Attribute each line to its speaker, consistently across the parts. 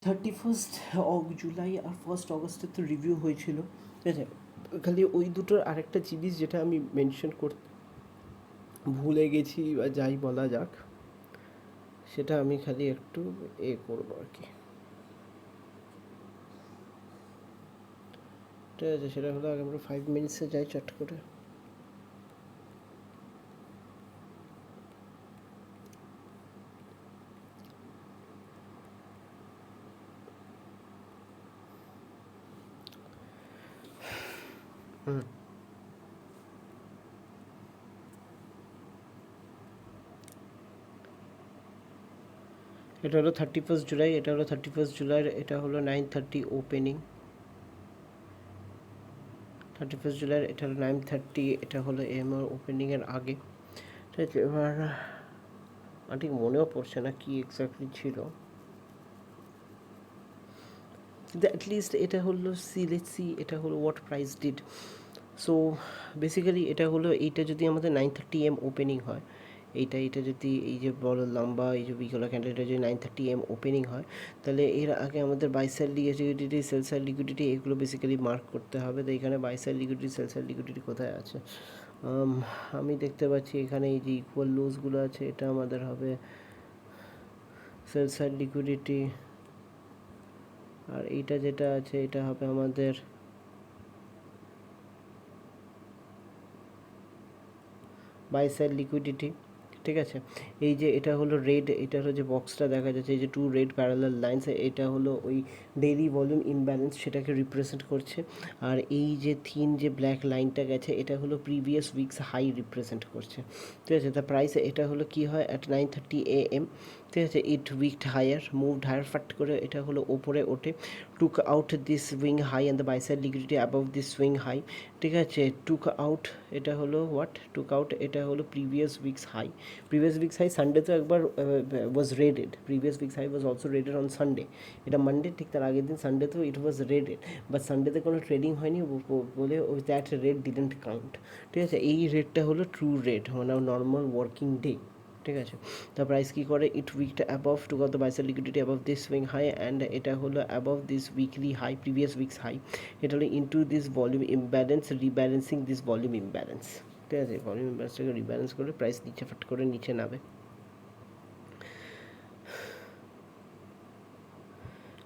Speaker 1: 31st July আর 1st অগস্টে তো review হয়েছিল, ঠিক আছে। খালি ওই দুটোর আরেকটা জিনিস যেটা আমি মেনশন করতে ভুলে গেছি বা যাই বলা যাক, সেটা আমি খালি একটু করবো আর কি, ঠিক আছে। সেটা হলো আগে আমরা 5 মিনিটসে যাই চট করে। এটা হলো 31st জুলাই, এটা হলো 31st জুলাইয়ের, এটা হলো 9:30 ওপেনিং। 31st জুলাইয়ের এটা হলো 9:30, এটা হলো এমআর ওপেনিংয়ের আগে, ঠিক আছে। এবার ঠিক মনেও পড়ছে না কি এক্স্যাক্টলি ছিল, কিন্তু অ্যাটলিস্ট এটা হলো লেটস সি এটা হলো what price did. So basically এটা হলো, এইটা যদি আমাদের 9:30 AM ওপেনিং হয়, এইটা যদি এই যে বড় লম্বা এই যে বিকলা ক্যান্ডেলটা যদি 9:30 AM ওপেনিং হয়, তাহলে এর আগে আমাদের buy side liquidity, sell side liquidity, এগুলো বেসিক্যালি মার্ক করতে হবে। তো এখানে buy side liquidity, sell side liquidity কোথায় আছে? আমি দেখতে পাচ্ছি এখানে এই যে ইকুয়াল লোসগুলো আছে, এটা আমাদের হবে সেল সাইড লিকুইডিটি, আর এইটা যেটা আছে এটা হবে আমাদের বাই সাইড লিকুইডিটি, ঠিক আছে। এই যে এটা হলো রেড, এটা হলো যে বক্সটা দেখা যাচ্ছে, এই যে টু রেড প্যারালাল লাইন্স, এটা হলো ওই ডেইলি ভলিউম ইমব্যালেন্স, সেটাকে রিপ্রেজেন্ট করছে। আর এই যে থিন যে ব্ল্যাক লাইনটা গেছে, এটা হলো প্রিভিয়াস উইকস হাই রিপ্রেজেন্ট করছে, ঠিক আছে। তা প্রাইস এটা হলো কি হয় অ্যাট 9:30 AM, ঠিক আছে। It wicked higher, moved higher, ফাট করে এটা হলো ওপরে ওঠে, took out this swing high and the buy side liquidity above this swing high, ঠিক আছে। টুক আউট, এটা হলো হোয়াট টুক আউট, এটা হলো previous week's high. Previous week's high Sunday তো একবার was raided, previous week's high was also raided on Sunday. এটা Monday, ঠিক তার আগের দিন সানডে তো ইট ওয়াজ রেডেড, বাট সানডেতে কোনো ট্রেডিং হয়নি বলে ওই দ্যাট রেড ডিডেন্ট কাউন্ট, ঠিক আছে। এই রেটটা হলো ট্রু রেট, মানে নর্মাল ওয়ার্কিং ডে, ঠিক আছে। তা প্রাইস কী করে, ইট উইকটা above to got the buy side liquidity above this swing high, and এটা হলো above this weekly high, previous week's high. এটা হলো into this volume imbalance, rebalancing this volume imbalance, ঠিক আছে। ভলিউম ইমব্যালেন্সটাকে রিব্যালেন্স করে প্রাইস নিচে ফাট করে নিচে নামে,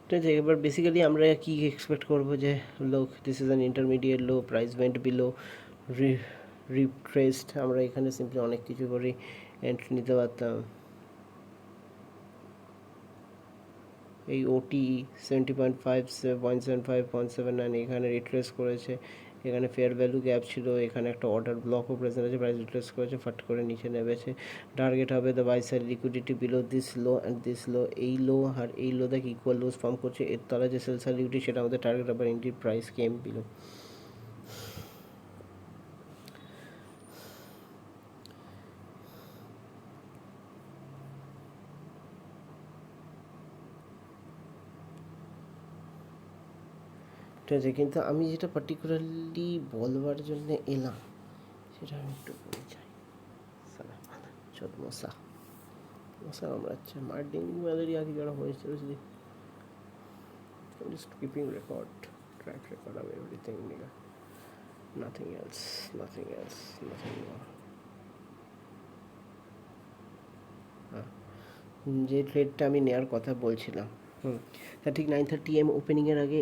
Speaker 1: ঠিক আছে। এবার বেসিক্যালি আমরা কি এক্সপেক্ট করবো, যে low, this is an intermediate low, price went below, retraced. আমরা এখানে সিম্পলি অনেক কিছু করে এন্ট্রি নিতে পারতাম। এই ওটি 70.5, 0.75, 0.79 এখানে রিট্রেস করেছে, এখানে ফেয়ার ভ্যালু গ্যাপ ছিল, এখানে একটা অর্ডার ব্লকও প্রেজেন্ট আছে, প্রাইস রিট্রেস করেছে, ফাট করে নিচে নেমেছে। টার্গেট হবে the buy side liquidity below this low and this low, এই লো আর এই লো দেখে ইকুয়াল লোস ফর্ম করছে, এর তলা যে সেল সাইড লিকুইডিটি সেটা আমাদের টার্গেট হবে, ইন্ডির প্রাইস কেম বিলো। ঠিক আছে, কিন্তু আমি যেটা পার্টিকুলারলি বলবার জন্য এলাম সেটা আমি একটু বলে চাই। চোদ মশা মশা কামড়াচ্ছে, ডেঙ্গু ম্যালেরিয়া কি যারা হয়েছে বুঝলি, just keeping record, track record of everything, nigga. Nothing else, nothing else, nothing more. যে ট্রেডটা আমি নেওয়ার কথা বলছিলাম, তা ঠিক 9:30 AM ওপেনিংয়ের আগে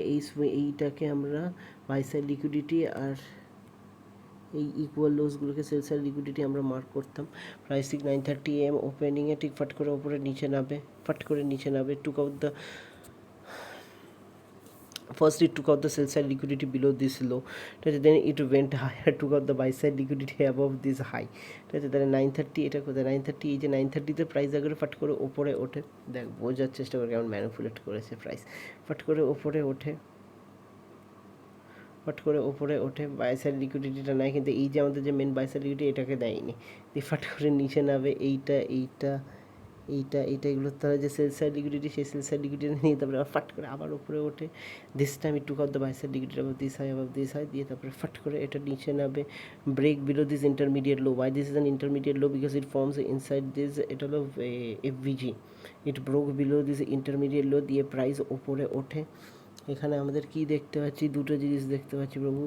Speaker 1: এইটাকে আমরা বাই সাইড লিকুইডিটি আর এই ইকুয়াল লোসগুলোকে সেল সাইড লিকুইডিটি আমরা মার্ক করতাম। প্রাইস ঠিক 9:30 AM ওপেনিংয়ে ঠিক ফাট করে ওপরে নিচে নামবে, ফাট করে নিচে নামবে, took out the first it took out the sell side liquidity below this low, then it went higher, took out the buy side liquidity above this high, ঠিক আছে। তাহলে 9:30 এটা কোথায় 9:30, এই যে 9:30-তে প্রাইস আগে ফাট করে ওপরে ওঠে, দেখ বোঝার চেষ্টা করে কেমন ম্যানিপুলেট করেছে প্রাইস, ফাট করে ওপরে ওঠে, ফাট করে ওপরে ওঠে, বাই সাইড লিকুইডিটিটা নেয়, কিন্তু এই যে আমাদের যে মেন বাই সাইড লিকুইডিটি এটাকে দেয়নি, দিয়ে ফাট করে নিচে নামে, এইটা এগুলোর তারা যে সেল সাইড লিকুইডিটি, সেই সেল সাইড লিকুইডিটি নিয়ে তারপরে ফাট করে আবার উপরে ওঠে, this time it took out the buy side liquidity above this high, দিয়ে তারপরে ফাট করে এটা নিচে নামবে, break below this intermediate low. Why this is an intermediate low, because it forms inside this, এটা হলো FVG, it broke below this intermediate low দিয়ে প্রাইস ওপরে ওঠে। এখানে আমাদের কি দেখতে পাচ্ছি, দুটো জিনিস দেখতে পাচ্ছি প্রভু।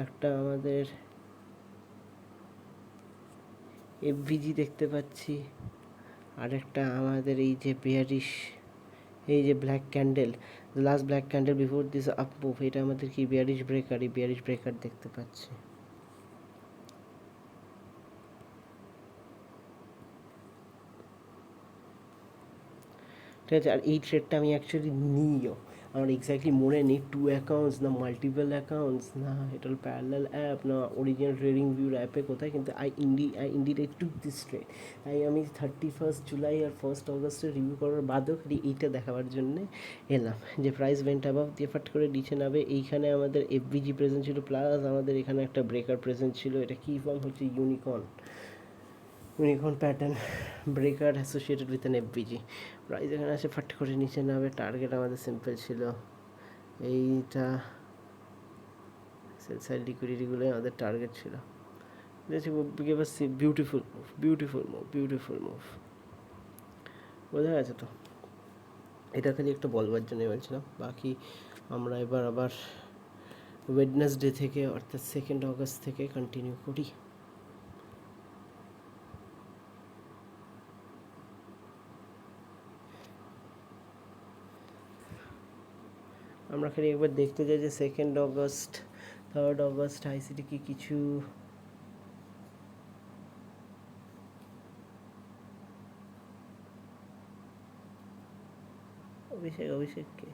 Speaker 1: একটা আমাদের এফভিজি দেখতে পাচ্ছি, আরেকটা আমাদের এই যে বেয়ারিশ, এই যে black candle, last black candle before this up move, এটা আমাদের কি বেয়ারিশ ব্রেকার, এই বেয়ারিশ ব্রেকার দেখতে পাচ্ছি। ঠিক আছে, আর এই ট্রেডটা আমি অ্যাকচুয়ালি নিইও, আমার এক্স্যাক্টলি মনে নেই 2 অ্যাকাউন্টস না মাল্টিপল অ্যাকাউন্টস না এটা প্যারালাল অ্যাপ না অরিজিনাল ট্রেডিং ভিউর অ্যাপে কোথায়, কিন্তু I indeed to this trade. আমি 31 জুলাই আর 1 অগস্টে রিভিউ করার বাদেও খালি এইটা দেখাবার জন্যে এলাম যে প্রাইস ওয়েন্ট অ্যাবাভ দিয়ে ফাট করে নিচে নামে। এইখানে আমাদের এফভিজি প্রেজেন্ট ছিল, প্লাস আমাদের এখানে একটা ব্রেকার প্রেজেন্ট ছিল। এটা কী ফর্ম হচ্ছে unicorn pattern breaker associated with an FVG. Price এখানে আসে ফাট করে নিচে নামে। টার্গেট আমাদের সিম্পল ছিল এইটা, সেল সাইড লিকুইডিটিগুলোই আমাদের টার্গেট ছিল। বিউটিফুল মুভ বোঝা গেছে তো। এটা খালি একটা বলবার জন্য বলছিলাম। বাকি আমরা এবার আবার ওয়েডনেসডে থেকে অর্থাৎ 2 অগস্ট থেকে কন্টিনিউ করি। আমরা খালি একবার দেখতে চাই যে 2 অগস্ট 3 অগস্ট আইসিটি কি কিছু অভিষেককে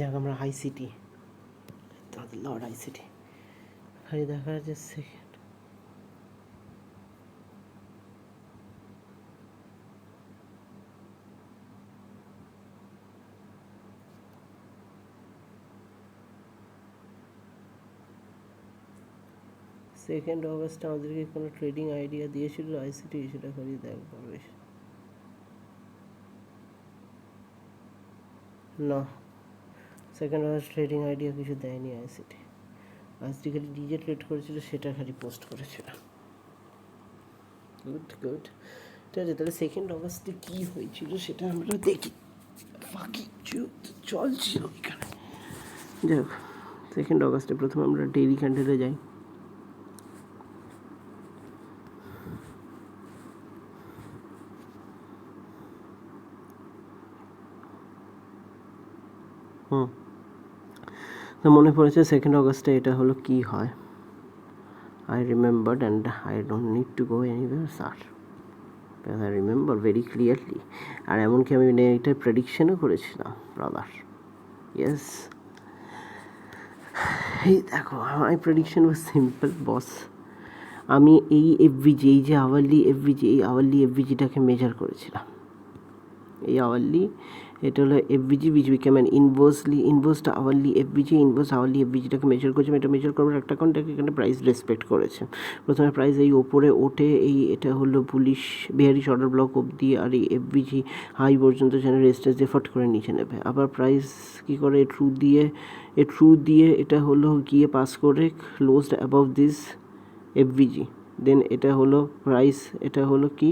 Speaker 1: দেখ আমরা আইসিটি লর্ড আইসিটি খালি দেখা যাচ্ছে সেকেন্ড অগস্ট আমাদেরকে কোনো ট্রেডিং আইডিয়া দিয়েছিল আইসিটি, সেটা খালি দেখবার বেশ না। 2 অগস্ট ট্রেডিং আইডিয়া কিছু দেয়নি আইসিটি। আইসিটি খালি ডিজে ট্রেড করেছিল, সেটা খালি পোস্ট করেছিল। গুড ঠিক আছে, তাহলে 2 অগস্টে কী হয়েছিল সেটা আমরা দেখি। বাকি চলছিল এখানে। যাই হোক, 2 অগস্টে প্রথমে আমরা ডেইলি ক্যান্ডেলে যাই। তো মনে পড়েছে 2 অগস্টে এটা হলো কি হয়। I remembered and I don't need to go anywhere sir, because I remember very clearly. আর এমনকি আমি এটা প্রেডিকশনও করেছিলাম ব্রাদার। ইয়েস, এই দেখো মাই প্রেডিকশন ওয়াজ সিম্পল বস। আমি এই এফভিজি, এই যে আওয়ারলি এফভিজি, এই আওয়ারলি এফভিজিটাকে মেজার করেছিলাম। এই আওয়ারলি, এটা হলো FVG which became an inversed hourly FVG. Inverse hourly এফভিজিটাকে মেজার করেছে। এটা মেজার করবার একটা কন্ট্যাক্ট এখানে প্রাইস রেসপেক্ট করেছে। প্রথমে প্রাইস এই ওপরে ওঠে, এটা হলো বুলিশ বেয়ারিশ অর্ডার ব্লক অবধি, আর এই এফভিজি হাই পর্যন্ত যেন রেজিস্ট্যান্স দিয়ে ফট করে নিচে নেবে। আবার প্রাইস কী করে, ট্রু দিয়ে এটা হলো গিয়ে পাস করে ক্লোজড অ্যাবাভ দিস এফভিজি। দেন এটা হলো প্রাইস, এটা হলো কি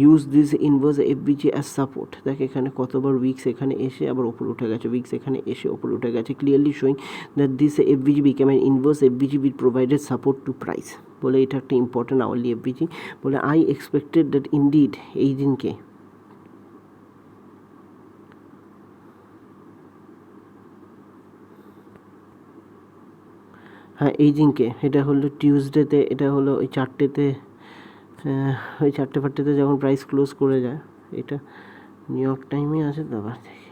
Speaker 1: use this inverse FBG as support. দেখ এখানে কতবার উইক্স এখানে এসে আবার ওপরে উঠে গেছে, উইক্স এখানে এসে ওপরে উঠে গেছে, clearly showing that this FBG became an inverse FBG with provided support to price. বলে এটা একটা ইম্পর্টেন্ট আওয়ারলি এফবিজি। বলে আই এক্সপেক্টেড দ্যাট ইনডিড এই দিনকে হ্যাঁ এই দিনকে এটা হলো টিউসডেতে, এটা হলো ওই 4টেতে, ওই 4টে যখন প্রাইস ক্লোজ করে যায়, এটা নিউ ইয়র্ক টাইমে আছে তো আবার দেখি,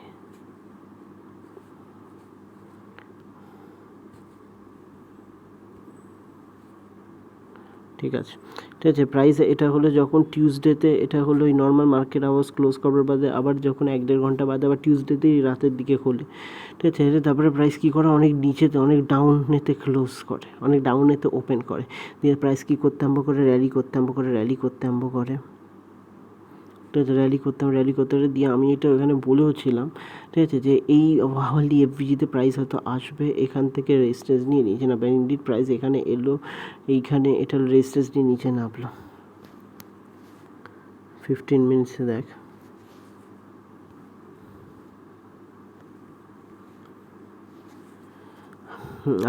Speaker 1: ঠিক আছে ঠিক আছে। প্রাইস এটা হলো যখন টিউসডেতে, এটা হলো ওই নর্মাল মার্কেট আওয়ার্স ক্লোজ করার বাদে আবার যখন 1-1.5 ঘন্টা বাদে আবার টিউসডেতেই রাতের দিকে খোলে, ঠিক আছে। তারপরে প্রাইস কী করে, অনেক নিচেতে অনেক ডাউনেতে ক্লোজ করে, অনেক ডাউনেতে ওপেন করে, দিয়ে প্রাইস কী করতে আরম্ভ করে, র্যালি করতে আরম্ভ করে, ঠিক আছে। র্যালি করতে দিয়ে আমি এটা ওখানে বলেওছিলাম, ঠিক আছে, যে এই আওয়ারলি এফবিজিতে প্রাইস হয়তো আসবে, এখান থেকে রেজিস্ট্যান্স নিয়ে নিচে নামবে। ইনডিড প্রাইস এখানে এলো, এইখানে এটা রেজিস্ট্যান্স নিয়ে নিচে নামলো। 15 মিনিটসে দেখ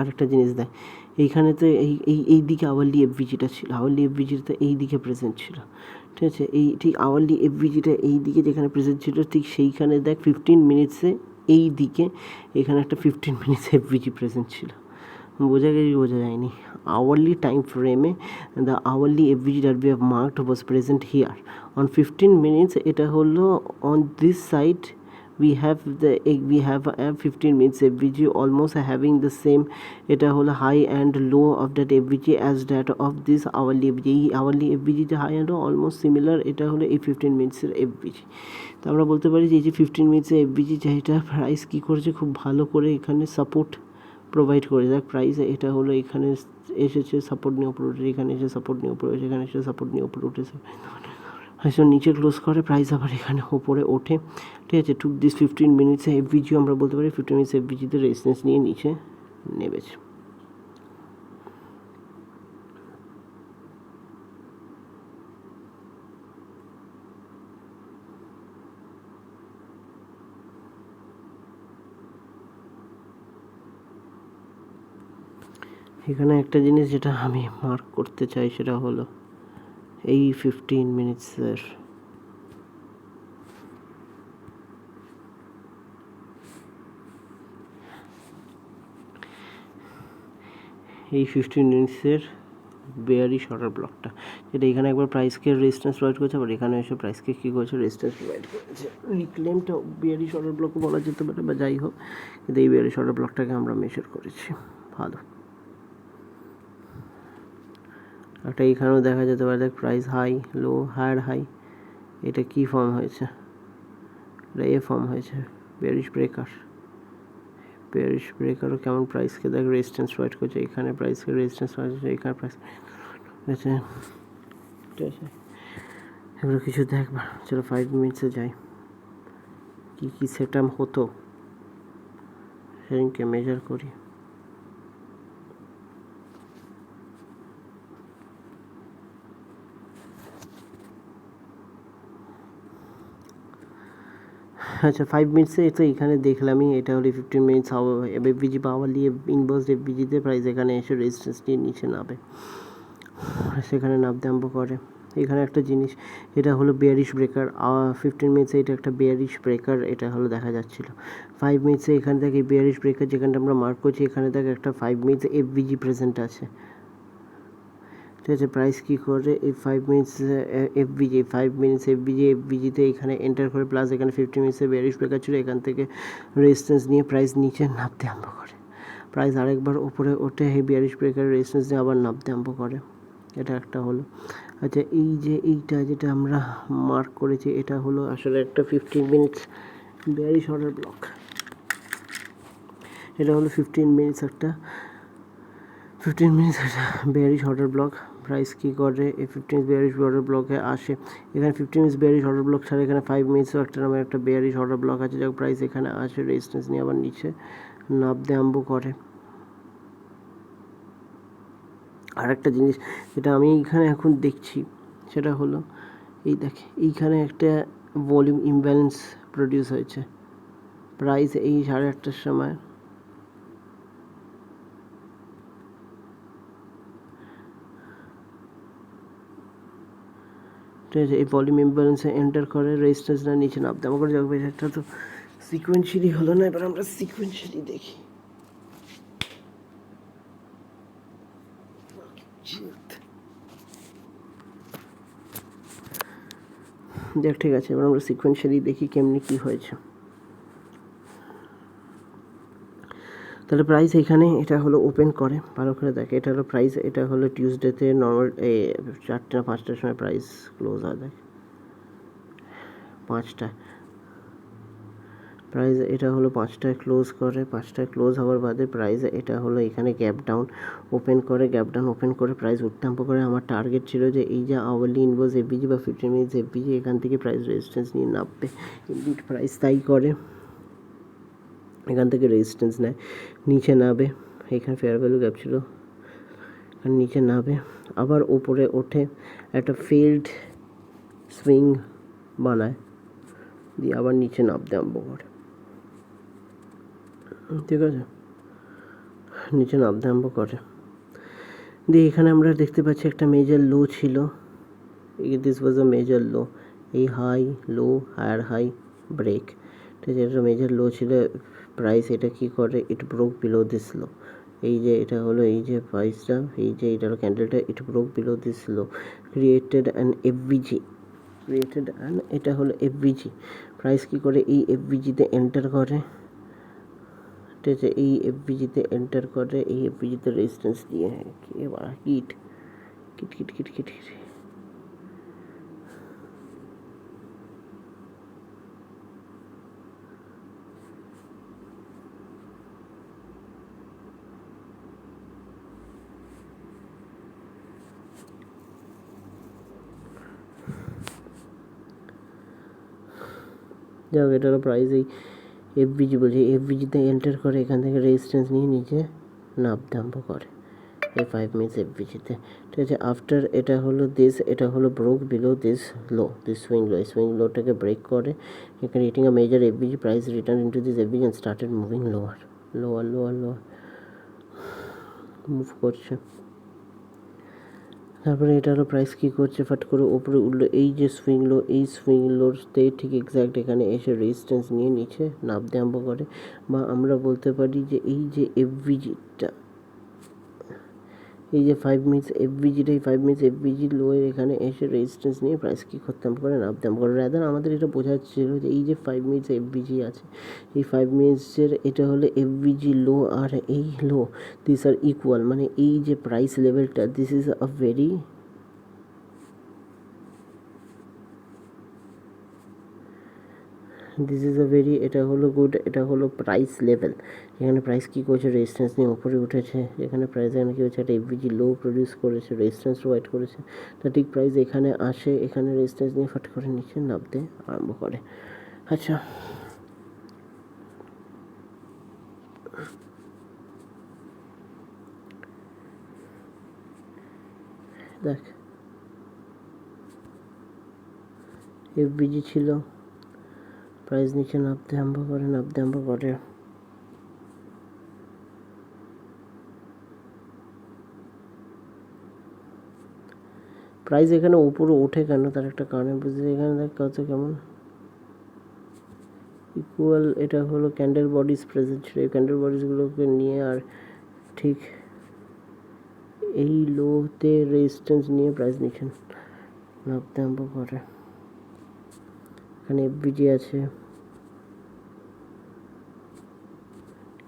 Speaker 1: আরেকটা জিনিস দেখ, এইখানে তো এই দিকে আওয়ারলি এফবিজিটা ছিল, আওয়ারলি এফবিজিটা এই দিকে প্রেজেন্ট ছিল, ঠিক আছে। এই ঠিক আওয়ারলি এফবিজিটা এই দিকে যেখানে প্রেজেন্ট ছিল, ঠিক সেইখানে দেখ 15 মিনিটসে এই দিকে এখানে একটা 15 মিনিটস এফবিজি প্রেজেন্ট ছিল। বোঝা গেছে, বোঝা যায়নি? আওয়ারলি টাইম ফ্রেমে the hourly FBG that we have marked was present here on 15 minutes. এটা হলো on this side we have a 15 minutes FVG almost having the same, এটা হলো high and low of that FVG as that of this hourly FVG। এই hourly FVG যে high and low almost similar, এটা হলো এই 15 মিনিটসের FVG। তো আমরা বলতে পারি যে এই যে 15 মিনিটসের FVG যেটা প্রাইস কী করেছে, খুব ভালো করে এখানে সাপোর্ট প্রোভাইড করে। দেখ প্রাইস এটা হলো এখানে এসেছে সাপোর্ট নিয়ে উপরে উঠেছে, এখানে এসে সাপোর্ট নিয়ে উপরে উঠেছে, এখানে এসে সাপোর্ট নিয়ে উপরে উঠেছে, হয়তো নিচে ক্লোজ করে প্রাইস আবার এখানে ওপরে ওঠে, ঠিক আছে। টুক দিস 15 মিনিটসে এফবিজিও আমরা বলতে পারি 15 মিনিটস এফবিজিতে রেজিস্ট্যান্স নিয়ে নিচে নেমেছে। এখানে একটা জিনিস যেটা আমি মার্ক করতে চাই সেটা হলো এই 15 মিনিটসের বেয়ারিশ অর্ডার ব্লকটা, যেটা এখানে একবার প্রাইসকে রেজিস্ট্যান্স প্রোভাইড করেছে, আবার এখানে এসে প্রাইসকে কী করেছে, রেজিস্ট্যান্স প্রোভাইড করেছে। রিক্লেমটা বেয়ারিশ অর্ডার ব্লকও বলা যেতে পারে বা যাই হোক, কিন্তু এই বেয়ারিশ অর্ডার ব্লকটাকে আমরা মেজার করেছি। ভালো একটা এইখানেও দেখা যেতে পারে, দেখ price high low higher high, এটা কি ফর্ম হয়েছে, এটা এ ফর্ম হয়েছে, বেয়ারিশ ব্রেকারও কেমন প্রাইসকে দেখ রেজিস্ট্যান্স প্রোভাইড করছে, এখানে প্রাইসকে রেজিস্ট্যান্স প্রোভাইড করছে, এখানে প্রাইস হয়েছে, ঠিক আছে। এগুলো কিছু দেখবা, চলো 5 মিনিটসে যাই, কী সেট আপ হতো সেদিনকে মেজার করি। আচ্ছা 5 মিনিটসে তো এখানে দেখলামই, এটা হলো 15 মিনিটস এফবিজি বা আওয়ারলি ইনভার্স এফবিজিতে প্রাইস এখানে এসে রেজিস্ট্যান্স নিয়ে নিচে নামে, সেখানে নামতে আরম্ভ করে। এখানে একটা জিনিস, এটা হলো বেয়ারিশ ব্রেকার, 15 মিনিটসে এটা একটা বেয়ারিশ ব্রেকার, এটা হলো দেখা যাচ্ছিল। 5 মিনিটসে এখানে থেকে বেয়ারিশ ব্রেকার যেখানটা আমরা মার্ক করছি, এখানে থেকে একটা 5 মিনিটস এফবিজি প্রেজেন্ট আছে, ঠিক আছে। প্রাইস কী করে এই 5 মিনিটস এফবিজিতে এখানে এন্টার করে, প্লাস এখানে 15 মিনিটসে বেয়ারিশ ব্রেকার ছিল, এখান থেকে রেজিস্ট্যান্স নিয়ে প্রাইস নিচে নামতে আরম্ভ করে, প্রাইস আরেকবার উপরে ওঠে, এই বেয়ারিশ ব্রেকার রেজিস্ট্যান্স নিয়ে আবার নামতে আরম্ভ করে, এটা একটা হলো। আচ্ছা এই যে এইটা যেটা আমরা মার্ক করেছি, এটা হলো আসলে একটা 15 মিনিটস বেয়ারিশ অর্ডার ব্লক, এটা হলো 15 মিনিটস একটা বেয়ারিশ অর্ডার ব্লক। প্রাইস কী করে এই 15 মিনিটস বেয়ারিশ অর্ডার ব্লকে আসে, এখানে 15 মিনিটস বেয়ারিশ অর্ডার ব্লক ছাড়া এখানে 5 মিনিটসও একটা নামে একটা বেয়ারিশ অর্ডার ব্লক আছে, যখন প্রাইস এখানে আসে রেজিস্ট্যান্স নিয়ে আবার নিচে নামতে আরম্ভ করে। আর একটা জিনিস যেটা আমি এখানে এখন দেখছি সেটা হলো এই দেখ এইখানে একটা ভলিউম ইমব্যালেন্স প্রডিউস হয়েছে, প্রাইস এই 8:30টার সময় ঠিক আছে, এই ভলিউম ইমব্যালেন্সে এন্টার করে রেজিস্ট্যান্সটা নিচে নামতে আমার করে যাবে। এটা তো সিকোয়েন্সিয়ালি হলো না, এবার আমরা সিকোয়েন্সিয়ালি দেখি। দেখ ঠিক আছে, এবার আমরা সিকোয়েন্সিয়ালি দেখি কেমনি কী হয়েছে। তাহলে প্রাইস এখানে এটা হলো ওপেন করে, ভালো করে দেখে, এটা হলো প্রাইস, এটা হলো টিউসডেতে নর্মাল 4টা না 5টার সময় প্রাইস ক্লোজ হয়। দেখ 5টা প্রাইস, এটা হলো 5টায় ক্লোজ করে, 5টায় ক্লোজ হওয়ার বাদে প্রাইস এটা হলো এখানে গ্যাপ ডাউন ওপেন করে, গ্যাপ ডাউন ওপেন করে প্রাইস উত্থাম্প করে। আমার টার্গেট ছিল যে এই যে আওয়ারলি ইনভার্স এফবিজি বা 15 মিনিটস এফবিজি, এখান থেকে প্রাইস রেজিস্ট্যান্স নিয়ে নামবে। ইনডিড প্রাইস তাই করে, এখান থেকে রেজিস্ট্যান্স নেয়, নিচে নামবে। এখানে ফেয়ার ভ্যালু গ্যাপ ছিল, এখানে নিচে নামবে, আবার ওপরে ওঠে, একটা ফেল্ড সুইং বানায়, দিয়ে আবার নিচে নামতে আরম্ভ করে। ঠিক আছে, নিচে নামতে আরম্ভ করে, দিয়ে এখানে আমরা দেখতে পাচ্ছি একটা মেজর লো ছিল, this was a major low, এই high low higher high break, ঠিক আছে, এটা মেজর লো ছিল। প্রাইস এটা কি করে, ইট ব্রোক বিলো দিস লো, এই যে এটা হলো এই যে প্রাইসটা, এই যে এটা হলো ক্যান্ডেলটা, it broke below this low, created an FVG, created an, এটা হলো এফভিজি। প্রাইস কি করে, এই এফভিজিতে এন্টার করে, ঠিক আছে, এই এফভিজিতে এন্টার করে, এই এফভিজিতে রেজিস্ট্যান্স দিয়ে kit kit kit kit kit kit যাই হোক, এটারও প্রাইস এই এফবিজি বলছি, এফবিজিতে এন্টার করে, এখান থেকে রেজিস্ট্যান্স নিয়ে নিচে নামতে আরম্ভ করে এই 5 মিনিটস এফবিজিতে, ঠিক আছে। আফটার এটা হলো দিস, এটা হলো broke below this low, this swing low, এই সুইং লোটাকে ব্রেক করে, এখানে hitting a major FVG, price return into this FVG and started moving lower lower lower lower, move করছে। তারপরে এটারও প্রাইস কী করছে, ফাট করে ওপরে উঠলো, এই যে সুইং লো, এই সুইং লোতে ঠিক এক্স্যাক্ট এখানে এসে রেজিস্ট্যান্স নিয়ে নিচে নামতে আরম্ভ করে, বা আমরা বলতে পারি যে এই যে এফভিজিটা, এই যে 5 মিনিটস এফভিজিটা, এই 5 মিনিটস এফভিজি লোয়ের এখানে এসে রেজিস্ট্যান্স নিয়ে প্রাইস কী করতে আরম্ভ করে, নামতে আরম্ভ করে। রাদার আমাদের এটা বোঝাচ্ছিল যে এই যে 5 মিনিটস এফভিজি আছে, এই 5 মিনিটসের এটা হলো এফভিজি লো আর এই লো, দিস আর ইকুয়াল, মানে এই যে প্রাইস লেভেলটা, this is a very, this is a very, এটা হলো গুড, এটা হলো প্রাইস লেভেল। এখানে প্রাইস কী করছে, রেজিস্ট্যান্স নিয়ে উপরে উঠেছে, এখানে প্রাইস এখানে কী হচ্ছে, একটা এফভিজি লো প্রডিউস করেছে, রেজিস্ট্যান্স প্রোভাইড করেছে, তা ঠিক প্রাইস এখানে আসে, এখানে রেজিস্ট্যান্স নিয়ে ফট করে নিচে নামতে আরম্ভ করে। আচ্ছা, দেখ এফভিজি ছিল, প্রাইস নিচে নামতে আরম্ভ করে, নামতে আরম্ভ করে, প্রাইস এখানে উপরে ওঠে কেন, তার একটা কারণ বুঝতে, এখানে দেখ কত কেমন ইকুয়াল, এটা হলো ক্যান্ডেল বডিজ প্রেজেন্ট ছিল, এই ক্যান্ডেল বডিজগুলোকে নিয়ে আর ঠিক এই লোতে রেজিস্ট্যান্স নিয়ে প্রাইস নিচে নামতে আরম্ভ করে। এখানে এফবিজি আছে,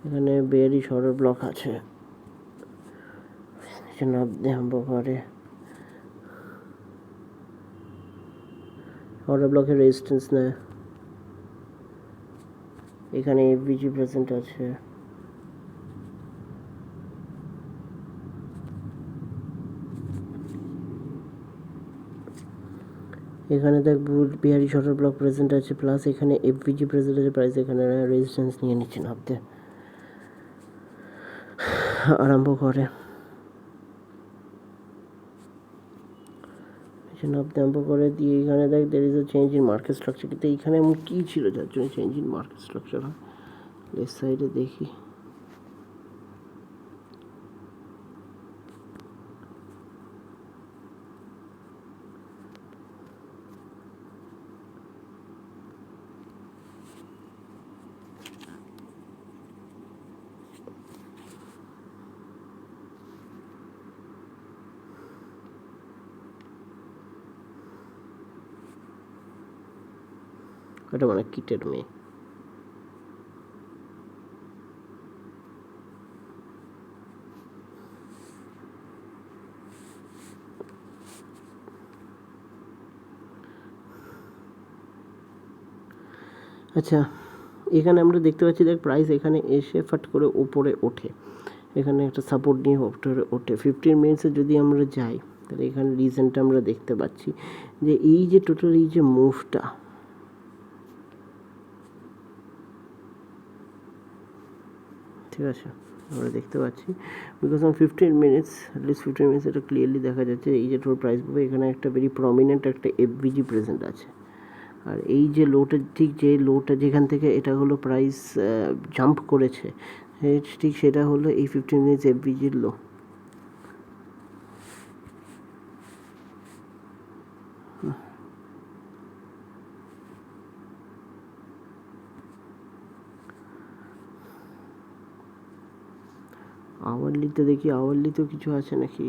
Speaker 1: এখানে বেয়ারিশ অর্ডার ব্লক আছে, নিচে নামতে আরম্ভ করে, অর্ডার ব্লকের রেজিস্ট্যান্স নেয়, এখানে এফবিজি প্রেজেন্ট আছে, এখানে দেখ বিহারি শর্টার ব্লক প্রেজেন্ট আছে, প্লাস এখানে এফভিজি প্রেজেন্ট আছে, প্রাইস এখানে রেজিস্ট্যান্স নিয়ে নিচে নামতে আরম্ভ করে, নিচে নামতে আরম্ভ করে দিয়ে এখানে দেখ there is a change in market structure, কিন্তু এইখানে এমন কী ছিল যার জন্য চেঞ্জ ইন মার্কেট স্ট্রাকচার হয়? লেফট সাইডে দেখি, ওটা মানে কিটের মেয়ে। আচ্ছা, এখানে আমরা দেখতে পাচ্ছি দেখ প্রাইস এখানে এসে ফাট করে উপরে ওঠে, এখানে একটা সাপোর্ট নিয়ে উপরে ওঠে। 15 মিনিটসে যদি আমরা যাই তাহলে এখানে রিজনটা আমরা দেখতে পাচ্ছি যে এই যে টোটাল এই যে মুভটা, ঠিক আছে, আমরা দেখতে পাচ্ছি because on 15 minutes at least 15 minutes এটা ক্লিয়ারলি দেখা যাচ্ছে এই যে টোটাল প্রাইস পাবে এখানে একটা ভেরি প্রমিনেন্ট একটা এফভিজি প্রেজেন্ট আছে। আর এই যে লোটা, ঠিক যে লোটা যেখান থেকে এটা হলো প্রাইস জাম্প করেছে, ঠিক সেটা হলো এই 15 মিনিটস এফভিজির লো। আওয়ারলিতে দেখি, আওয়ারলিতেও কিছু আছে নাকি?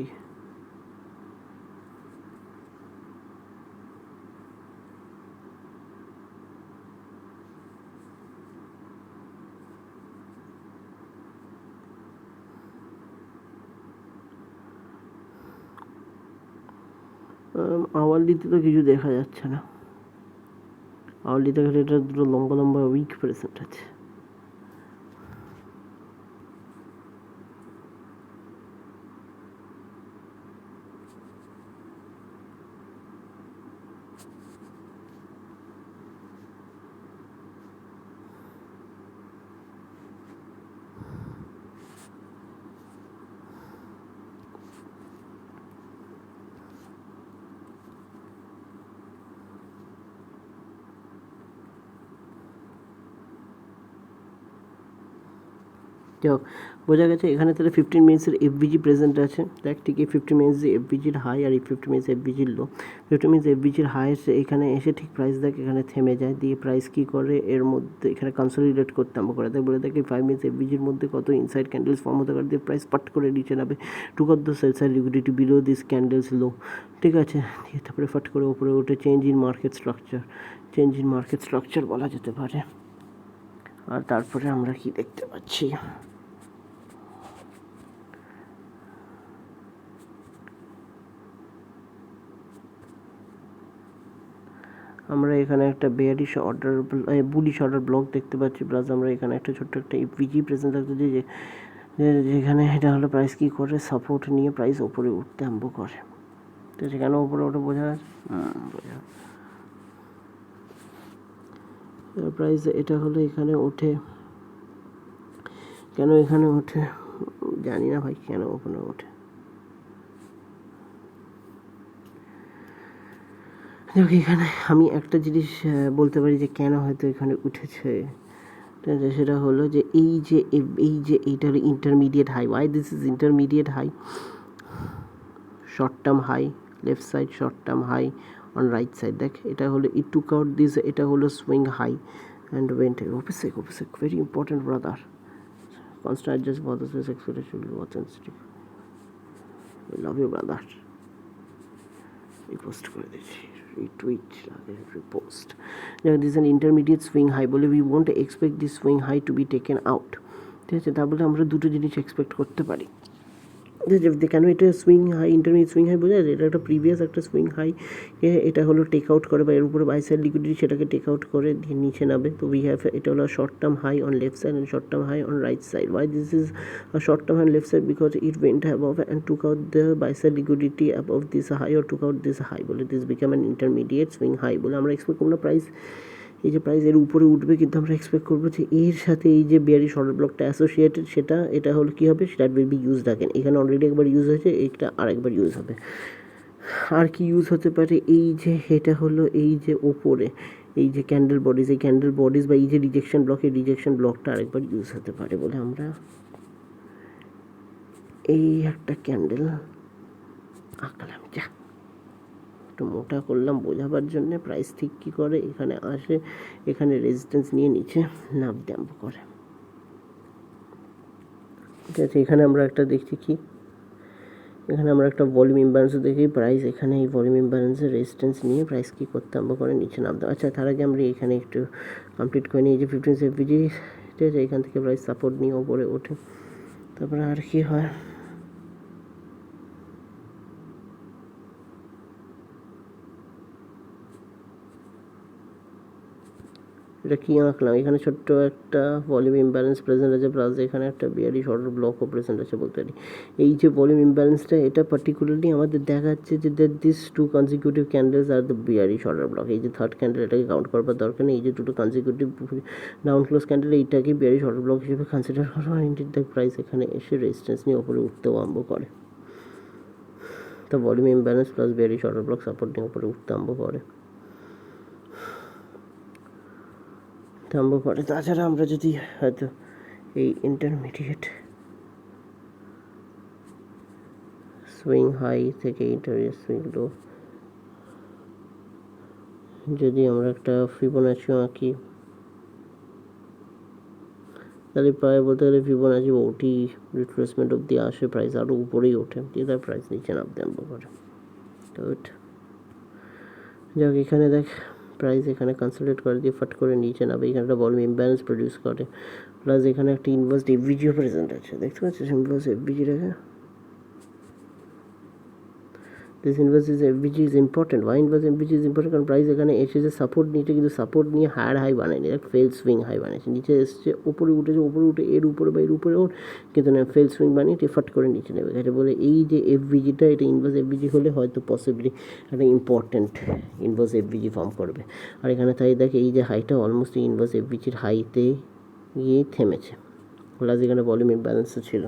Speaker 1: আওয়ারলিতে তো কিছু দেখা যাচ্ছে না, আওয়ারলিতে এটা দুটো লম্বা লম্বা উইক প্রেজেন্ট আছে। যাই হোক, বোঝা গেছে এখানে তাহলে 15 মিনিটসের এফভিজি প্রেজেন্ট আছে। দেখ ঠিক এই 15 মিনিটস যে এফভিজির হাই আর এই 15 মিনিটস এফভিজির লো। 15 মিনিটস এফভিজির হাই এখানে এসে ঠিক প্রাইস দেখ এখানে থেমে যায়, দিয়ে প্রাইস কী করে এর মধ্যে এখানে কনসলিডেট করতে আরম্ভ করে। তাই বলে দেখি 5 মিনিটস এফভিজির মধ্যে কত ইনসাইড ক্যান্ডেলস ফর্ম হতে পারে, দিয়ে প্রাইস পাট করে নিচে নামে, took off the sell side liquidity below this candles low, ঠিক আছে, দিয়ে তারপরে ফাট করে উপরে ওঠে। Change in market structure, change in market structure বলা যেতে পারে। আর তারপরে আমরা কি দেখতে পাচ্ছি, আমরা এখানে একটা bearish order bullish order block দেখতে পাচ্ছি, প্লাস আমরা এখানে একটা ছোট্ট একটা এফভিজি প্রেজেন্ট থাকতে যে যেখানে এটা হলো প্রাইস কী করে সাপোর্ট নিয়ে প্রাইস ওপরে উঠতে আরম্ভ করে। তো সেখানে ওপরে ওঠে, বোঝা যাচ্ছে বোঝা প্রাইস এটা হলো এখানে ওঠে, কেন এখানে ওঠে জানি না ভাই, কেন ওখানে ওঠে। দেখো এখানে আমি একটা জিনিস বলতে পারি যে কেন হয়তো এখানে উঠেছে, ঠিক আছে, সেটা হলো যে এইটা হলো intermediate high. Why this is intermediate high? Short term high left side, short term high on right side. দেখ এটা হলো ইট টুক আউট দিস, এটা হলো সুইং হাই অ্যান্ড ওয়েন্ট অফিসেক very important brother. Constant just bothers with expectation watch sensitive. I love you brother. Repost করে দিচ্ছি, retweet repost. This an intermediate swing high বলে we won't expect this swing high to be taken out, ঠিক আছে। তারপরে আমরা দুটো জিনিস expect করতে পারি, কেন এটা swing high, intermediate swing high বোঝা যায়, এটা একটা প্রিভিয়াস একটা সুইং হাই, এটা হলো টেক আউট করে বা এর উপরে বাই সাইড লিকুইডিটি সেটাকে টেক আউট করে দিয়ে নিচে নামে। তো উই হ্যাভ এটা হলো short term high on left side and short term high on right side. Why this is short term and left side? Because it went above and took out the buy side liquidity above this high or took out this high বলে this became an intermediate swing high বলে আমরা expect করবো না price এই যে price এর উপরে উঠবে, কিন্তু আমরা এক্সপেক্ট করবো যে এর সাথে এই যে বেয়ারিশ অর্ডার ব্লকটা অ্যাসোসিয়েটেড, এটা হলো কী হবে, সেটা উইল বি ইউজড আগেন। এখানে অলরেডি একবার ইউজ হয়েছে, এইটা আরেকবার ইউজ হবে। আর কি ইউজ হতে পারে, এই যে এটা হলো এই যে ওপরে এই যে ক্যান্ডেল বডিজ, এই ক্যান্ডেল বডিজ বা এই যে রিজেকশন ব্লক, এই রিজেকশন ব্লকটা আরেকবার ইউজ হতে পারে বলে আমরা এই একটা ক্যান্ডেল আঁকলাম। যা একটু মোটা করলাম বোঝাবার জন্য। প্রাইস ঠিক কী করে, এখানে আসে, এখানে রেজিস্ট্যান্স নিয়ে নিচে নাপ দাম্প করে। ঠিক আছে, এখানে আমরা একটা দেখছি কি, এখানে আমরা একটা ভলিউম ইমব্যালেন্সও দেখি। প্রাইস এখানে এই ভলিউম ইমব্যালেন্সের রেজিস্ট্যান্স নিয়ে প্রাইস কী করতে আরম্ভ করে, নিচে নামতে। আচ্ছা, তার আগে আমরা এখানে একটু কমপ্লিট করে নিই। এই যে 15 এফভিজি, ঠিক আছে, এখান থেকে প্রাইস সাপোর্ট নিয়ে ওপরে ওঠে। তারপরে আর কি হয়, এটা কী আঁকলাম, এখানে ছোট্ট একটা ভলিউম ইমব্যালেন্স প্রেজেন্ট আছে, প্লাস এখানে একটা বিয়ারিশ অর্ডার ব্লকও প্রেজেন্ট আছে বলতে পারি। এই যে ভলিউম ইমব্যালেন্সটা, এটা পার্টিকুলারলি আমাদের দেখাচ্ছে যে দিস টু কনজিকিউটিভ ক্যান্ডেলস আর দ্য বিয়ারিশ অর্ডার ব্লক। এই যে থার্ড ক্যান্ডেল, এটাকে কাউন্ট করবার দরকার নেই। এই যে দুটো কনজিকিউটিভ ডাউন ক্লোজ ক্যান্ডেল, এইটাকে বিয়ারিশ অর্ডার ব্লক হিসেবে কনসিডার করা হয়। ইনডিড দ্য প্রাইস এখানে এসে রেজিস্ট্যান্স নিয়ে ওপরে উঠতেও আরম্ভ করে। তো volume imbalance plus bearish order block support নিয়ে ওপরে উঠতে আরম্ভ করে। তাছাড়া আমরা যদি হয়তো এই ইন্টারমিডিয়েট সুইং হাই থেকে ইন্টারমিডিয়েট সুইং লো, যদি আমরা একটা ফিবোনাচি আঁকি, তাহলে প্রায় বলতে গেলে ফিবোনাচি ওটি রিট্রেসমেন্ট অব্দি আসে, প্রাইস আরও উপরেই ওঠে, দিয়ে তার প্রাইস নিচে নামতে আরম্ভ করে। তো যাক, এখানে দেখ প্রাইস এখানে কনসোলিডেট করে দিয়ে ফাট করে নিচে নামে, এখানে একটা ভলিউম ইমব্যালেন্স প্রডিউস করে, প্লাস এখানে একটা ইনভার্স এফভিজিও প্রেজেন্ট আছে, দেখতে পাচ্ছিস ইনভার্স এফভিজি রেখে। This inverse FVG is important. Why inverse FVG is important, কারণ প্রাইস এখানে এসেছে সাপোর্ট নিচে, কিন্তু সাপোর্ট নিয়ে হায়ার হাই বানায়নি, এক ফেল সুইং হাই বানিয়েছে, নিচে এসছে ওপরে উঠেছে, ওপরে উঠে এর উপরে বা এর উপরে ওর, কিন্তু না ফেল সুইং বানিয়ে ফাট করে নিচে নেবে গেছে বলে এই যে এফভিজিটা, এটা ইনভার্স এফভিজি হলে হয়তো পসিবলি একটা ইম্পর্টেন্ট ইনভার্স এফভিজি ফর্ম করবে। আর এখানে তাই দেখে এই যে হাইটা অলমোস্ট ইনভার্স এফভিজির হাইতে গিয়ে থেমেছে, প্লাস এখানে ভলিউম ইমব্যালেন্সও ছিল।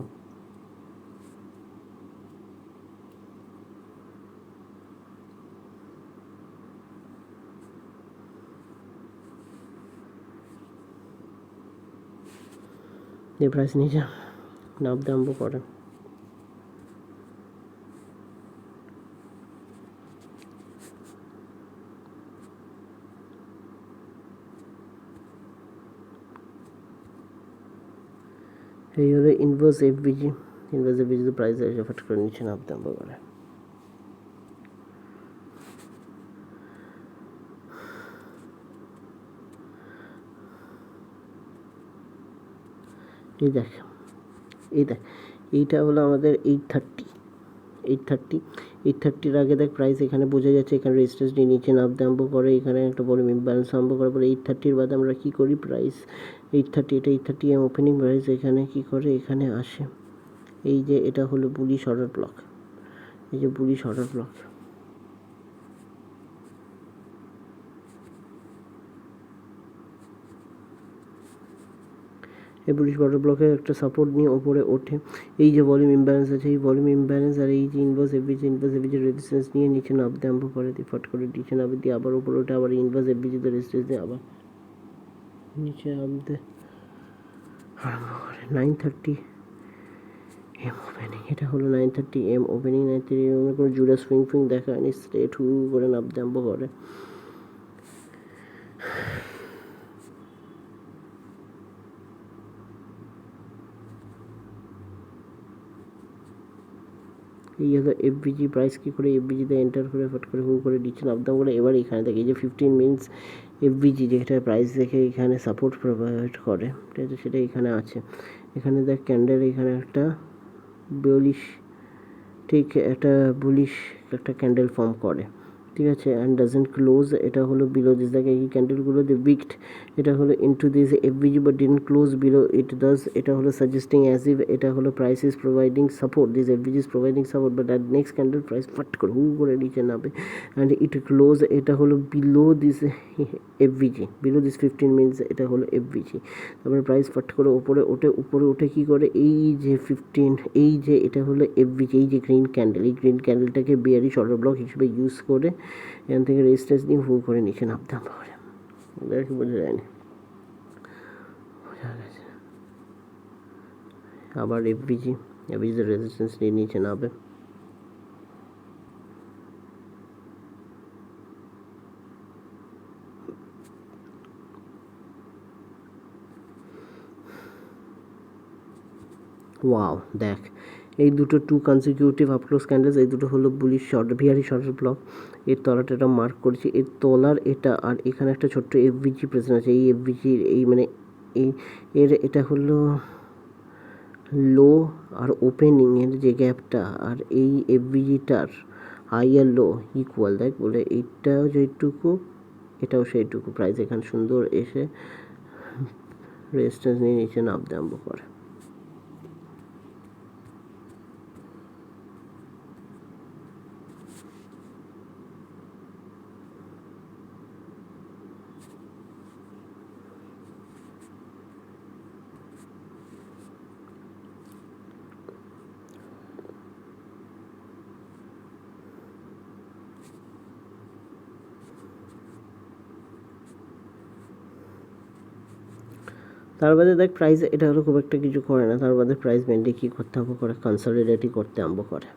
Speaker 1: এই প্রাইস নিচে নামতে আরম্ভ করে। এই হলো inverse FVG. Inverse FVG price এসে ফট করে নিচে নামতে আরম্ভ করে। এই দেখ, এই দেখ, এইটা হলো আমাদের 830 আগে দেখ প্রাইস এখানে বোঝা যাচ্ছে, এখানে রেজিস্ট্যান্স নিয়ে নিচে নামতে আরম্ভ করে, এখানে একটা বড় ইমব্যালেন্স আরম্ভ করার পরে 830 বাদে আমরা কী করি, প্রাইস 830, এটা 830 এম ওপেনিং প্রাইস এখানে কী করে, এখানে আসে। এই যে এটা হলো বুলিশ অর্ডার ব্লক, এই যে বুলিশ অর্ডার ব্লক, এই বুলিশ অর্ডার ব্লকে একটা সাপোর্ট নিয়ে ওপরে ওঠে। এই যে ভলিউম ইমব্যালেন্স আছে, এই ভলিউম ইমব্যালেন্স আর এই যে ইনভার্স এফভিজি রেজিস্ট্যান্স নিয়ে নিচে নামতে আরম্ভ করে, দিয়ে ফট করে নিচে নামে, দিয়ে আবার উপরে ওঠে, আবার ইনভার্স এফভিজিতে রেজিস্ট্যান্স দিয়ে আবার নিচে নামতে আরম্ভ করে। 930 এম ওপেনিং, এটা হলো 930 এম ওপেনিং। 930 এম কোনো জুড়ে সুইং ফুইং দেখা হয়নি, স্ট্রেট হু করে নামতে আরম্ভ করে। এই হলো এফভিজি। প্রাইস কী করে এফভিজিতে এন্টার করে ফট করে হু করে নিচে নামতে করে। এবার এখানে দেখে এই যে 15 মিনিটস এফভিজি, যেটা প্রাইস দেখে এখানে সাপোর্ট প্রোভাইড করে, ঠিক আছে, সেটা এখানে আছে। এখানে দেখ ক্যান্ডেল, এখানে একটা বুলিশ, ঠিক একটা বুলিশ একটা ক্যান্ডেল ফর্ম করে, ঠিক আছে, অ্যান্ড ডাজেন্ট ক্লোজ, এটা হলো বিলো দিস, দেখে এই ক্যান্ডেলগুলো দি উইকড, এটা হলো into this FVG but didn't close below it does, এটা হলো সাজেস্টিং অ্যাজ ইফ, এটা হলো price is providing support, this FVG is providing support but at next candle price ফাট করে হু করে নিচে নামবে অ্যান্ড ইট ক্লোজ, এটা হলো below this FVG, below this 15 minutes, এটা হলো এফভিজি, তারপরে প্রাইস ফাট করে উপরে ওঠে কী করে, এই যে 15, এই যে এটা হলো এফভিজি, এই যে গ্রিন ক্যান্ডেল, এই গ্রিন ক্যান্ডেলটাকে বিয়ারি শর্টার ব্লক হিসেবে ইউজ করে এখান থেকে রেজিস্ট্যান্স নিয়ে হু করে নিচে নামতে পারে, কি বোঝা যায়নি, বোঝা গেছে। আবার এফভিজি রেজিস্ট্যান্স নিয়ে নিচে নামবে, ওয়াও দেখ এই দুটো 2 কনসিকিউটিভ আপক্লোজ ক্যান্ডেলস, এই দুটো হলো বুলিশ শর্ট ভিআরি শর্টের ব্লক, এর তলাটা এটা মার্ক করেছি, এর তলার এটা, আর এখানে একটা ছোট্ট এফভিজি প্রেজেন্ট আছে, এই এফভিজির এই মানে এই এর এটা হলো লো আর ওপেনিংয়ের যে গ্যাপটা, আর এই এফভিজিটার হাই আর লো ইকুয়াল, দেখ বলে এইটাও যেটুকু এটাও সেইটুকু, প্রাইস এখানে সুন্দর এসে রেজিস্ট্যান্স নিয়ে নিচে নামতে আরম্ভ করে। তার বাদে দেখ প্রাইস এটা হলো খুব একটা কিছু করে না, তার বাদে প্রাইস মেনলি কী করতে হবে করে কনসলিডেটই করতে আরম্ভ করে।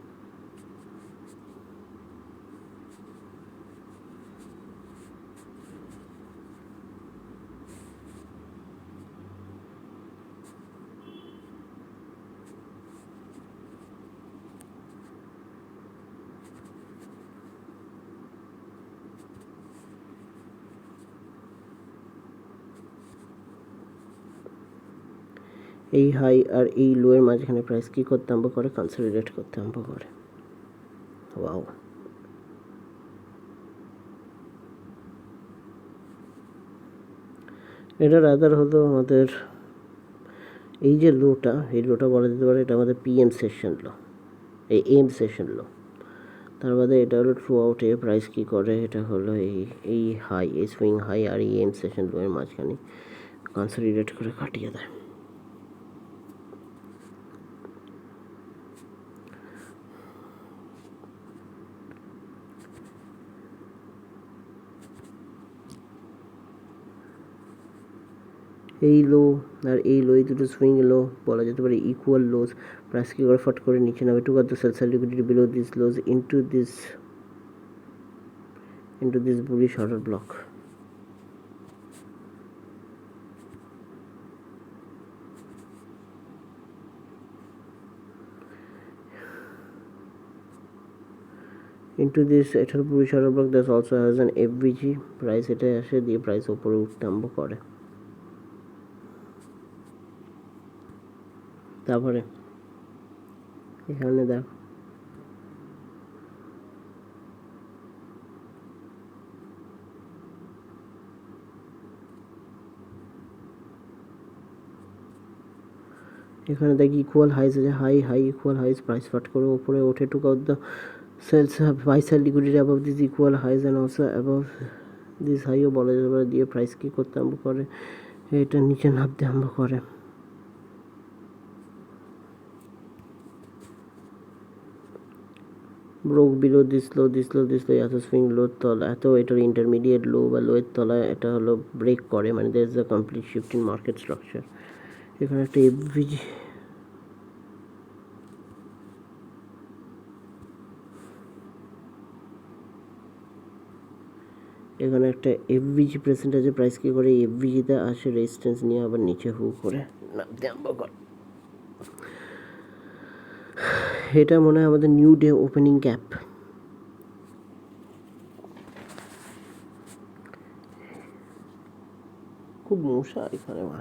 Speaker 1: এই হাই আর এই লো এর মাঝখানে প্রাইস কী করতে আরম্ভ করে, কনসলিডেট করতে আরম্ভ করে। ওয়াও, এটা রাদার হলো আমাদের এই যে লোটা, এই লোটা বলা যেতে পারে এটা আমাদের পিএম সেশন লো, এই এম সেশন লো। তার বাদে এটা হলো থ্রু আউট এ প্রাইস কী করে, এটা হলো এই হাই, এই সুইং হাই আর এই এম সেশন লো এর মাঝখানে কনসলিডেট করে কাটিয়ে দেয়। এই লো আর এই লো, এই দুটো সুইং লো বলা যেতে পারে ইকুয়াল লোজ, প্রাইস কী করে ফট করে নিচে নামে to the sell liquidity below this lows into this bullish order block. into this এটার bullish order block that also has an FVG, price এটা আসে দিয়ে প্রাইস ওপরে উঠতে আরম্ভ করে। তারপরে এখানে দেখ এখানে দেখ ইকুয়াল হাইস আছে, হাই ইকুয়াল হাইস, প্রাইস ফাট করে উপরে ওঠে took out the sells buy sell liquidity above this equal highs and also above this হাইও বলা যেতে পারে, দিয়ে প্রাইস কী করতে আরম্ভ করে, এটা নিচে নামতে আরম্ভ করে। ব্রোক বিলো দিস লো এত সুইং লোর তলা, এত এটার ইন্টারমিডিয়েট লো বা লোয়ের তলায় এটা হলো ব্রেক করে, মানে there is a complete shift in market structure. এখানে একটা এফভিজি, এখানে একটা এফভিজি প্রেজেন্ট আছে, প্রাইস কী করে এফভিজিতে আসে রেজিস্ট্যান্স নিয়ে আবার নিচে হু করে নামতে আরম্ভ করে। এটা মনে হয় আমাদের নিউ ডে ওপেনিং গ্যাপ। খুব মশা এখানে মা।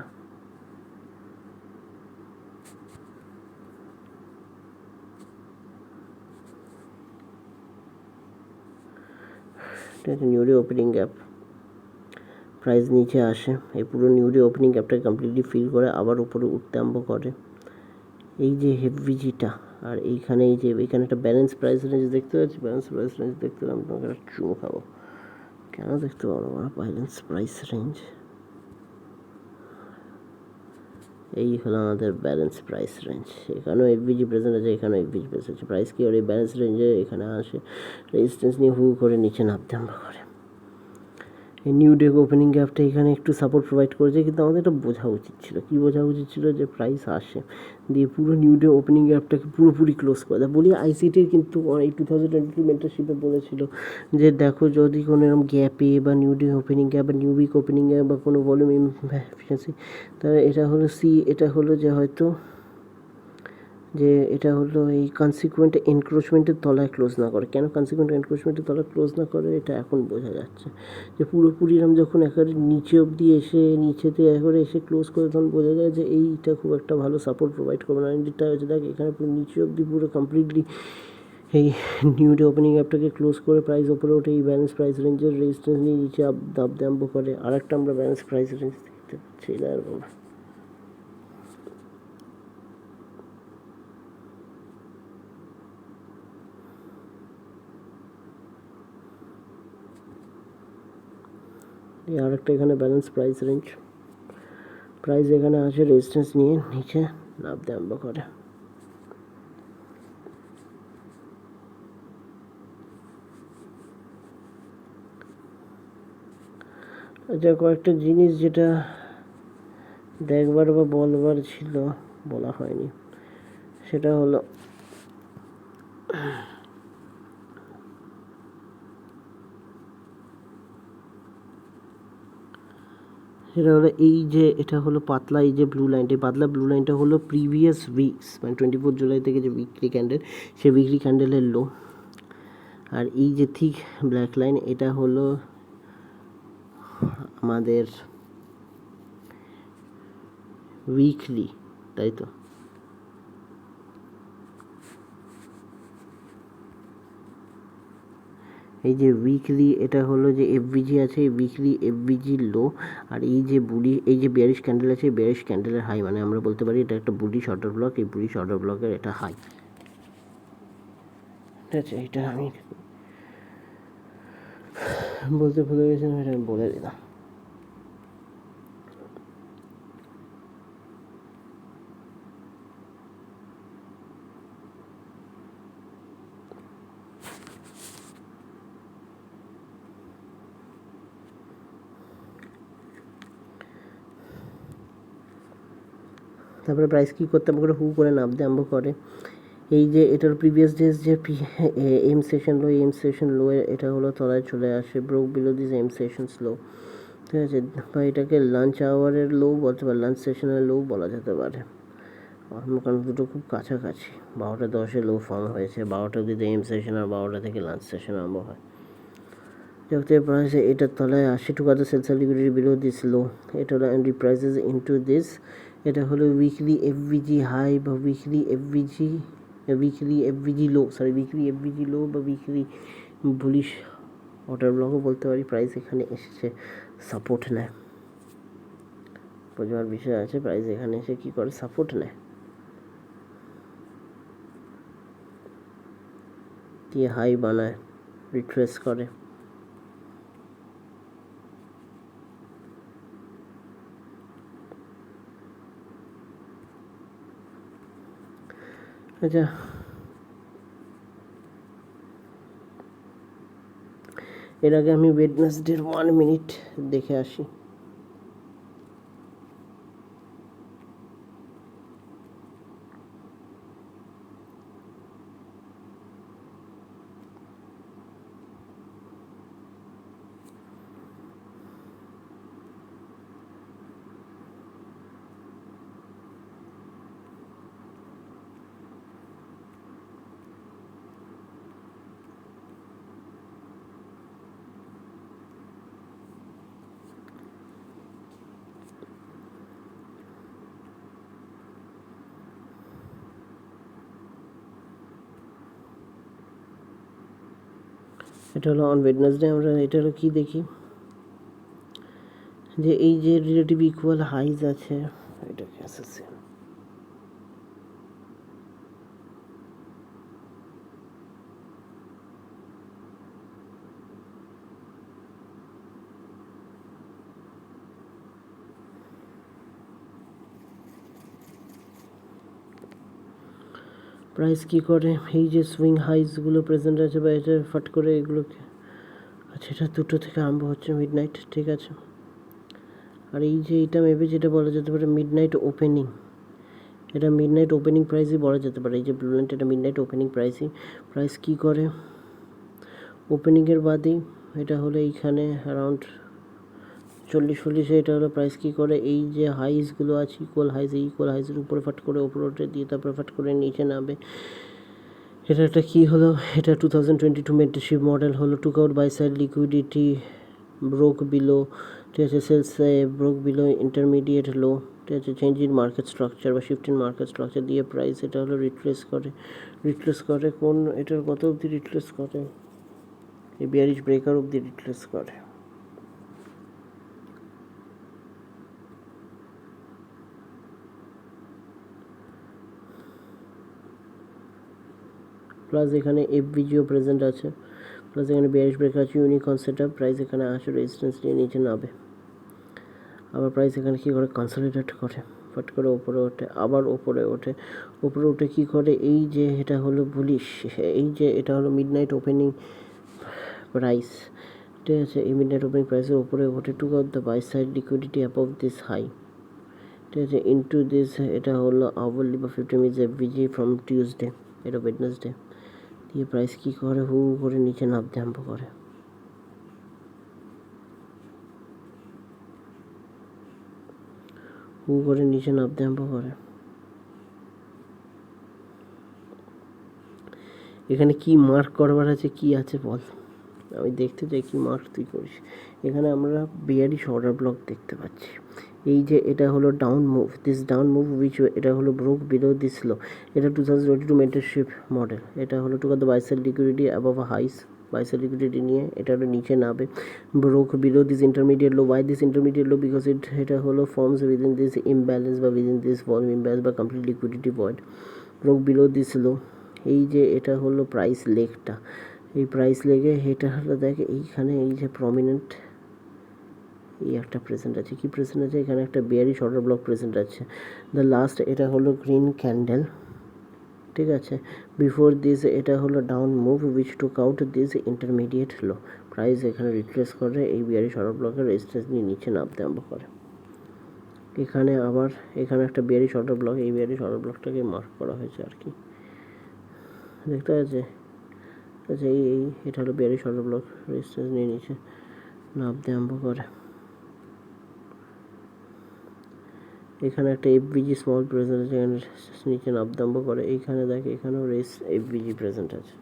Speaker 1: ঠিক আছে, new day opening gap, price নিচে আসে, এই পুরো নিউ ডে ওপেনিং গ্যাপটাকে কমপ্লিটলি ফিল করে আবার উপরে উঠতে আরম্ভ করে। এই যে হেভিজিটা আর এইখানে এই যে এখানে একটা ব্যালেন্স প্রাইস রেঞ্জ দেখতে পাচ্ছি, ব্যালেন্স প্রাইস রেঞ্জ দেখতে পেলাম, তোমাকে একটা চুমু খাবো। কেন দেখতে পারো না ব্যালেন্স প্রাইস রেঞ্জ? এই হলো আমাদের ব্যালেন্স প্রাইস রেঞ্জ। এখানেও এফবিজি প্রেজেন্ট আছে, এখানেও এফবিজি প্রেজেন্ট আছে। প্রাইস কি ওর এই ব্যালেন্স রেঞ্জে এখানে আসে, রেজিস্ট্যান্স নিয়ে হু করে নিচে নামতে আরম্ভ করে। এই নিউ ডে ওপেনিং গ্যাপটা এখানে একটু সাপোর্ট প্রোভাইড করেছে, কিন্তু আমাদের এটা বোঝা উচিত ছিল। কী বোঝা উচিত ছিল? যে প্রাইস আসে দিয়ে পুরো নিউ ডে ওপেনিং গ্যাপটাকে পুরোপুরি ক্লোজ করে দেয়। বলি আইসিটির কিন্তু এই 2022 মেন্টরশিপে বলেছিল যে দেখো যদি কোনো এরকম গ্যাপে বা নিউ ডে ওপেনিং গ্যাপ বা নিউ উইক ওপেনিং গ্যাপ বা কোনো ভলিউম ইনএফিসিয়েন্সি, তাহলে এটা হলো এটা হলো যে হয়তো যে এটা হলো এই কনসিকুয়েন্ট এনক্রোচমেন্টের তলায় ক্লোজ না করে। কেন কনসিকুয়েন্ট এনক্রোচমেন্টের তলায় ক্লোজ না করে এটা এখন বোঝা যাচ্ছে। যে পুরোপুরি এরকম যখন একেবারে নিচে অবধি এসে নিচেতে একবারে এসে ক্লোজ করে তখন বোঝা যায় যে এইটা খুব একটা ভালো সাপোর্ট প্রোভাইড করবে না। যেটা হচ্ছে দেখ এখানে পুরো নিচে অবধি পুরো কমপ্লিটলি এই নিউ ডে ওপেনিং অ্যাপটাকে ক্লোজ করে প্রাইস ওপরে ওঠে, এই ব্যালেন্স প্রাইস রেঞ্জের রেজিস্ট্যান্স নিয়ে নিচে দাবতে আরম্ভ করে। আর একটা আমরা ব্যালেন্স প্রাইস রেঞ্জ দেখতে পাচ্ছি না এরকম। আর একটা এখানে ব্যালেন্স প্রাইস রেঞ্জ, প্রাইস এখানে আসে রেজিস্ট্যান্স নিয়ে নিচে নামতে আরম্ভ করে। আচ্ছা, কয়েকটা জিনিস যেটা দেখবার বা বলবার ছিল বলা হয়নি, সেটা হলো এই যে এটা হলো পাতলা এই যে ব্লু লাইনটা, পাতলা ব্লু লাইনটা হলো প্রিভিয়াস উইকস মানে 24 জুলাই থেকে যে উইকলি ক্যান্ডেল, সেই উইকলি ক্যান্ডেলের লো। আর এই যে থিক ব্ল্যাক লাইন এটা হলো আমাদের উইকলি, তাই তো? এই যে উইকলি এটা হলো যে এফবিজি আছে, এই উইকলি এফবিজি লো। আর এই যে এই যে বেয়ারিশ ক্যান্ডেল আছে, বেয়ারিশ ক্যান্ডেলের হাই, মানে আমরা বলতে পারি এটা একটা বুলিশ অর্ডার ব্লক, এই বুলিশ অর্ডার ব্লকের এটা হাই। ঠিক আছে, এটা আমি বলতে ভুলে গেছিলাম, এটা আমি বলে দিলাম। তারপরে প্রাইস কী করতে আরম্ভ করে, হু করে নামতে আরম্ভ করে। এই যে এটার প্রিভিয়াস ডেজ যে M session low, M session low এটা হলো তলায় চলে আসে, broke below this M sessions low. ঠিক আছে, বা এটাকে লাঞ্চ আওয়ারের লো বলতে পারে, লাঞ্চ সেশনের লো বলা যেতে পারে, কারণ দুটো খুব কাছাকাছি। 12:10 লো ফর্ম হয়েছে, 12টা অবধি এম সেশন আর 12টা থেকে লাঞ্চ সেশন আরম্ভ হয়। দেখতে প্রাইসে এটার তলায় আসে, to other sells liquidity below this low, এটা হলো এন্ট্রি প্রাইসেস ইনটু দিস। এটা হলো উইকলি এফভিজি হাই বা weekly FVG low, sorry weekly FVG low বা উইকলি বুলিশ অর্ডার ব্লকও বলতে পারি। প্রাইস এখানে এসেছে সাপোর্ট নেয়, বোঝার বিষয় আছে। প্রাইস এখানে এসে কী করে, সাপোর্ট নেয়, দিয়ে হাই বানায়, রিট্রেস করে। আচ্ছা, এর আগে আমি ওয়েডনেসডের 1 মিনিট দেখে আসি। এটা হলো অন ওয়েডনেসডে। আমরা এটারও কি দেখি যে এই যে রিলেটিভ ইকুয়াল হাইজ আছে, এটাকে আসছে প্রাইস কি করে, এই যে সুইং হাইজগুলো প্রেজেন্ট আছে বা এটা ফট করে এগুলোকে, আচ্ছা এটা 2টো থেকে আরম্ভ হচ্ছে মিড নাইট, ঠিক আছে। আর এই যে এটা মেবি যেটা বলা যেতে পারে মিড নাইট ওপেনিং, এটা মিড নাইট ওপেনিং প্রাইসই বলা যেতে পারে। এই যে ব্লু লাইনটা এটা মিড নাইট ওপেনিং প্রাইসই। প্রাইস কী করে ওপেনিংয়ের বাদেই, এটা হলো এইখানে অ্যারাউন্ড 40-40, এটা হলো প্রাইস কী করে এই যে হাইসগুলো আছে ইকুয়াল হাইস, এই ইকুয়াল হাইসের উপরে ফাট করে ওপরে ওঠে দিয়ে তারপরে ফাট করে নিচে নামবে। এটা একটা কী হলো, এটা 2022 মেন্টরশিপ মডেল হলো। Took out buy side liquidity, broke below, ঠিক আছে, sells broke below intermediate low, ঠিক আছে, চেঞ্জ ইন মার্কেট স্ট্রাকচার বা শিফট ইন মার্কেট স্ট্রাকচার দিয়ে প্রাইস এটা হলো রিট্রেস করে কোন, এটার কত অবধি রিট্রেস করে, এই বিয়ারিশ ব্রেকার অবধি রিট্রেস করে। প্লাস এখানে এফভিজিও প্রেজেন্ট আছে, প্লাস এখানে বিয়ারিশ ব্রেকার আছে, ইউনিকর্ন সেটআপ, প্রাইস এখানে আসে রেজিস্ট্যান্স নিয়ে নিচে নামে। আবার প্রাইস এখানে কী করে কনসলিডেট করে, ফট করে ওপরে ওঠে, আবার ওপরে উঠে কী করে এই যে এটা হলো বুলিশ, এই যে এটা হলো মিড নাইট ওপেনিং প্রাইস, ঠিক আছে, এই মিড নাইট ওপেনিং প্রাইসের উপরে ওঠে। Took out the buy side liquidity above this high, ঠিক আছে, ইনটু দিস, এটা হলো আওয়ারলি বা 50 মিনিটস এফভিজি ফ্রম টিউসডে, এটা ওয়েডনেসডে, দিয়ে প্রাইস কী করে হু করে নিচে নামতে আরম্ভ করে। হু করে নিচে নামতে আরম্ভ করে। এখানে কি মার্ক করবার আছে, কি আছে বল, আমি দেখতে চাই কি মার্ক তুই করিস। এখানে আমরা বিয়ারিশ অর্ডার ব্লক দেখতে পাচ্ছি। এই যে এটা হলো down move, this down move which এটা হলো ব্রোক বিলো দিস লো, এটা 2022 মেন্টরশিপ মডেল। এটা হলো to the buy sell liquidity above highs, buy sell liquidity নিয়ে এটা হলো নিচে নামে, broke below this intermediate low. Why this intermediate low, because এটা হলো ফর্মস উইদিন দিস ইমব্যালেন্স বা উইদিন দিস ভলিউম ইমব্যালেন্স বা complete liquidity void, broke below this low. এই যে এটা হলো প্রাইস লেগটা, এই প্রাইস লেগে এটা হলো দেখে এইখানে এই যে প্রমিনেন্ট এই একটা প্রেজেন্ট আছে, কি প্রেজেন্ট আছে এখানে একটা বিয়ারিশ অর্ডার ব্লক প্রেজেন্ট আছে। দ্য লাস্ট এটা হলো গ্রিন ক্যান্ডেল, ঠিক আছে, বিফোর দিস এটা হলো down move which took out this intermediate low, price এখানে রিট্রেস করে এই বিয়ারিশ অর্ডার ব্লকের রেজিস্ট্যান্স নিয়ে নিচে নামতে আরম্ভ করে। এখানে আবার এখানে একটা বিয়ারিশ অর্ডার ব্লক, এই বিয়ারিশ অর্ডার ব্লকটাকে মার্ক করা হয়েছে আর কি, দেখতে আছে। আচ্ছা এই এটা হলো বিয়ারিশ অর্ডার ব্লক, রেজিস্ট্যান্স নিয়ে নিচে নামতে আরম্ভ করে। এখানে একটা এফভিজি স্মল প্রেজেন্ট আছে, এখানে নিচে নামতে আরম্ভ করে। এইখানে দেখ এখানেও রেস এফভিজি প্রেজেন্ট আছে,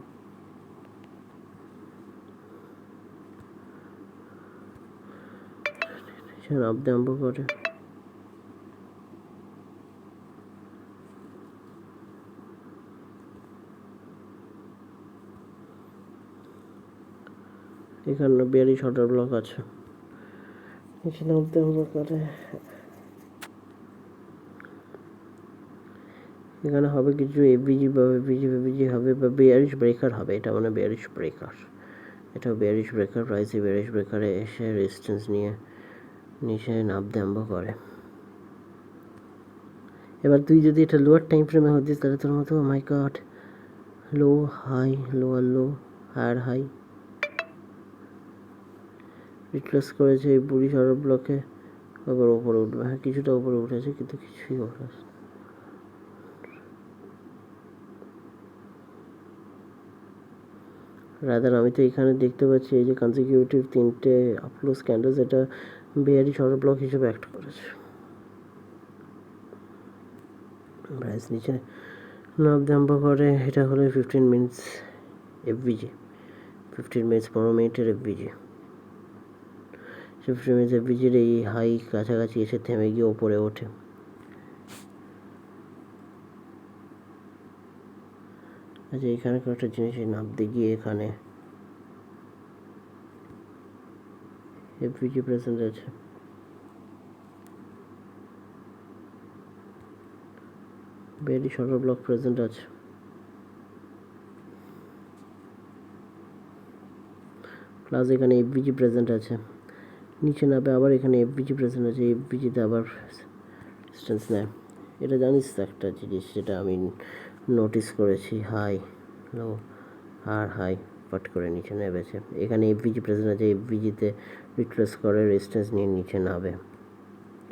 Speaker 1: নিচে নামতে আরম্ভ করে। এখানে বিয়ারিশ অর্ডার ব্লক আছে, নিচে নামতে আরম্ভ করে। এখানে হবে কিছু এফভিজি বা এফভিজি হবে বা বিয়ারিশ ব্রেকার হবে, এটা মানে বিয়ারিশ ব্রেকার, এটা বিয়ারিশ ব্রেকার। প্রাইসে বিয়ারিশ ব্রেকারে এসে রেজিস্ট্যান্স নিয়ে নিচে নামতে আরম্ভ করে। এবার তুই যদি এটা লোয়ার টাইম ফ্রেমে হতিস তাহলে তোর মতো my god, low high, lower low, higher high, retrace করেছে এই বুড়ি অর্ডার ব্লকে, আবার ওপরে উঠবে। হ্যাঁ কিছুটা ওপরে উঠেছে কিন্তু কিছুই ওঠে রাদার। আমি তো এখানে দেখতে পাচ্ছি এই যে কনজিকিউটিভ 3টে আপক্লোজ ক্যান্ডেলস, এটা বিয়ারিশ অর্ডার ব্লক হিসেবে অ্যাক্ট করেছে। প্রাইস নিচে নামতে আরম্ভ করে। এটা হলো 15 মিনিটস এফভিজি, 15 মিনিটস 15 মিনিটের এফভিজি। 15 মিনিটস এফভিজির এই হাই কাছাকাছি এসে থেমে গিয়ে ওপরে ওঠে। আচ্ছা এখানে কয়েকটা জিনিস নামতে গিয়ে এখানে এফভিজি প্রেজেন্ট আছে, বেরি শর্টার ব্লক প্রেজেন্ট আছে, প্লাস এখানে এফভিজি প্রেজেন্ট আছে, নিচে নামবে আবার এখানে এফভিজি প্রেজেন্ট আছে, এফভিজিতে আবার রেজিস্ট্যান্স নেয়। এটা জানিস তো একটা জিনিস যেটা আমি নোটিস করেছি, হাই লো আর হাই পাট করে নিচে নেমেছে। এখানে এফভিজি প্রেজেন্ট আছে, এফভিজিতে রিট্রেস করে রেজিস্ট্যান্স নিয়ে নিচে নামবে।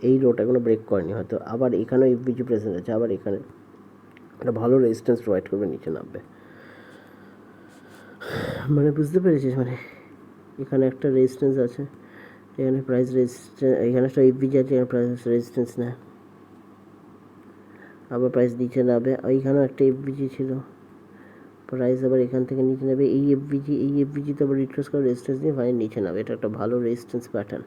Speaker 1: এই লোটা কোনো ব্রেক করেনি হয়তো, আবার এখানেও এফভিজি প্রেজেন্ট আছে, আবার এখানে একটা ভালো রেজিস্ট্যান্স প্রোভাইড করবে, নিচে নামবে। মানে বুঝতে পেরেছিস, মানে এখানে একটা রেজিস্ট্যান্স আছে, এখানে প্রাইস রেজিস্ট্যান্স, এখানে একটা এফভিজি আছে, এখানে প্রাইস রেজিস্ট্যান্স নেয়, আবার প্রাইস নিচে নামবে। এইখানেও একটা এফভিজি ছিল, প্রাইস আবার এখান থেকে নিচে নেবে, এই এফভিজিতে আবার রিট্রেস করে রেজিস্ট্যান্স নিয়ে ফাইনালি নিচে নামবে। এটা একটা ভালো রেজিস্ট্যান্স প্যাটার্ন।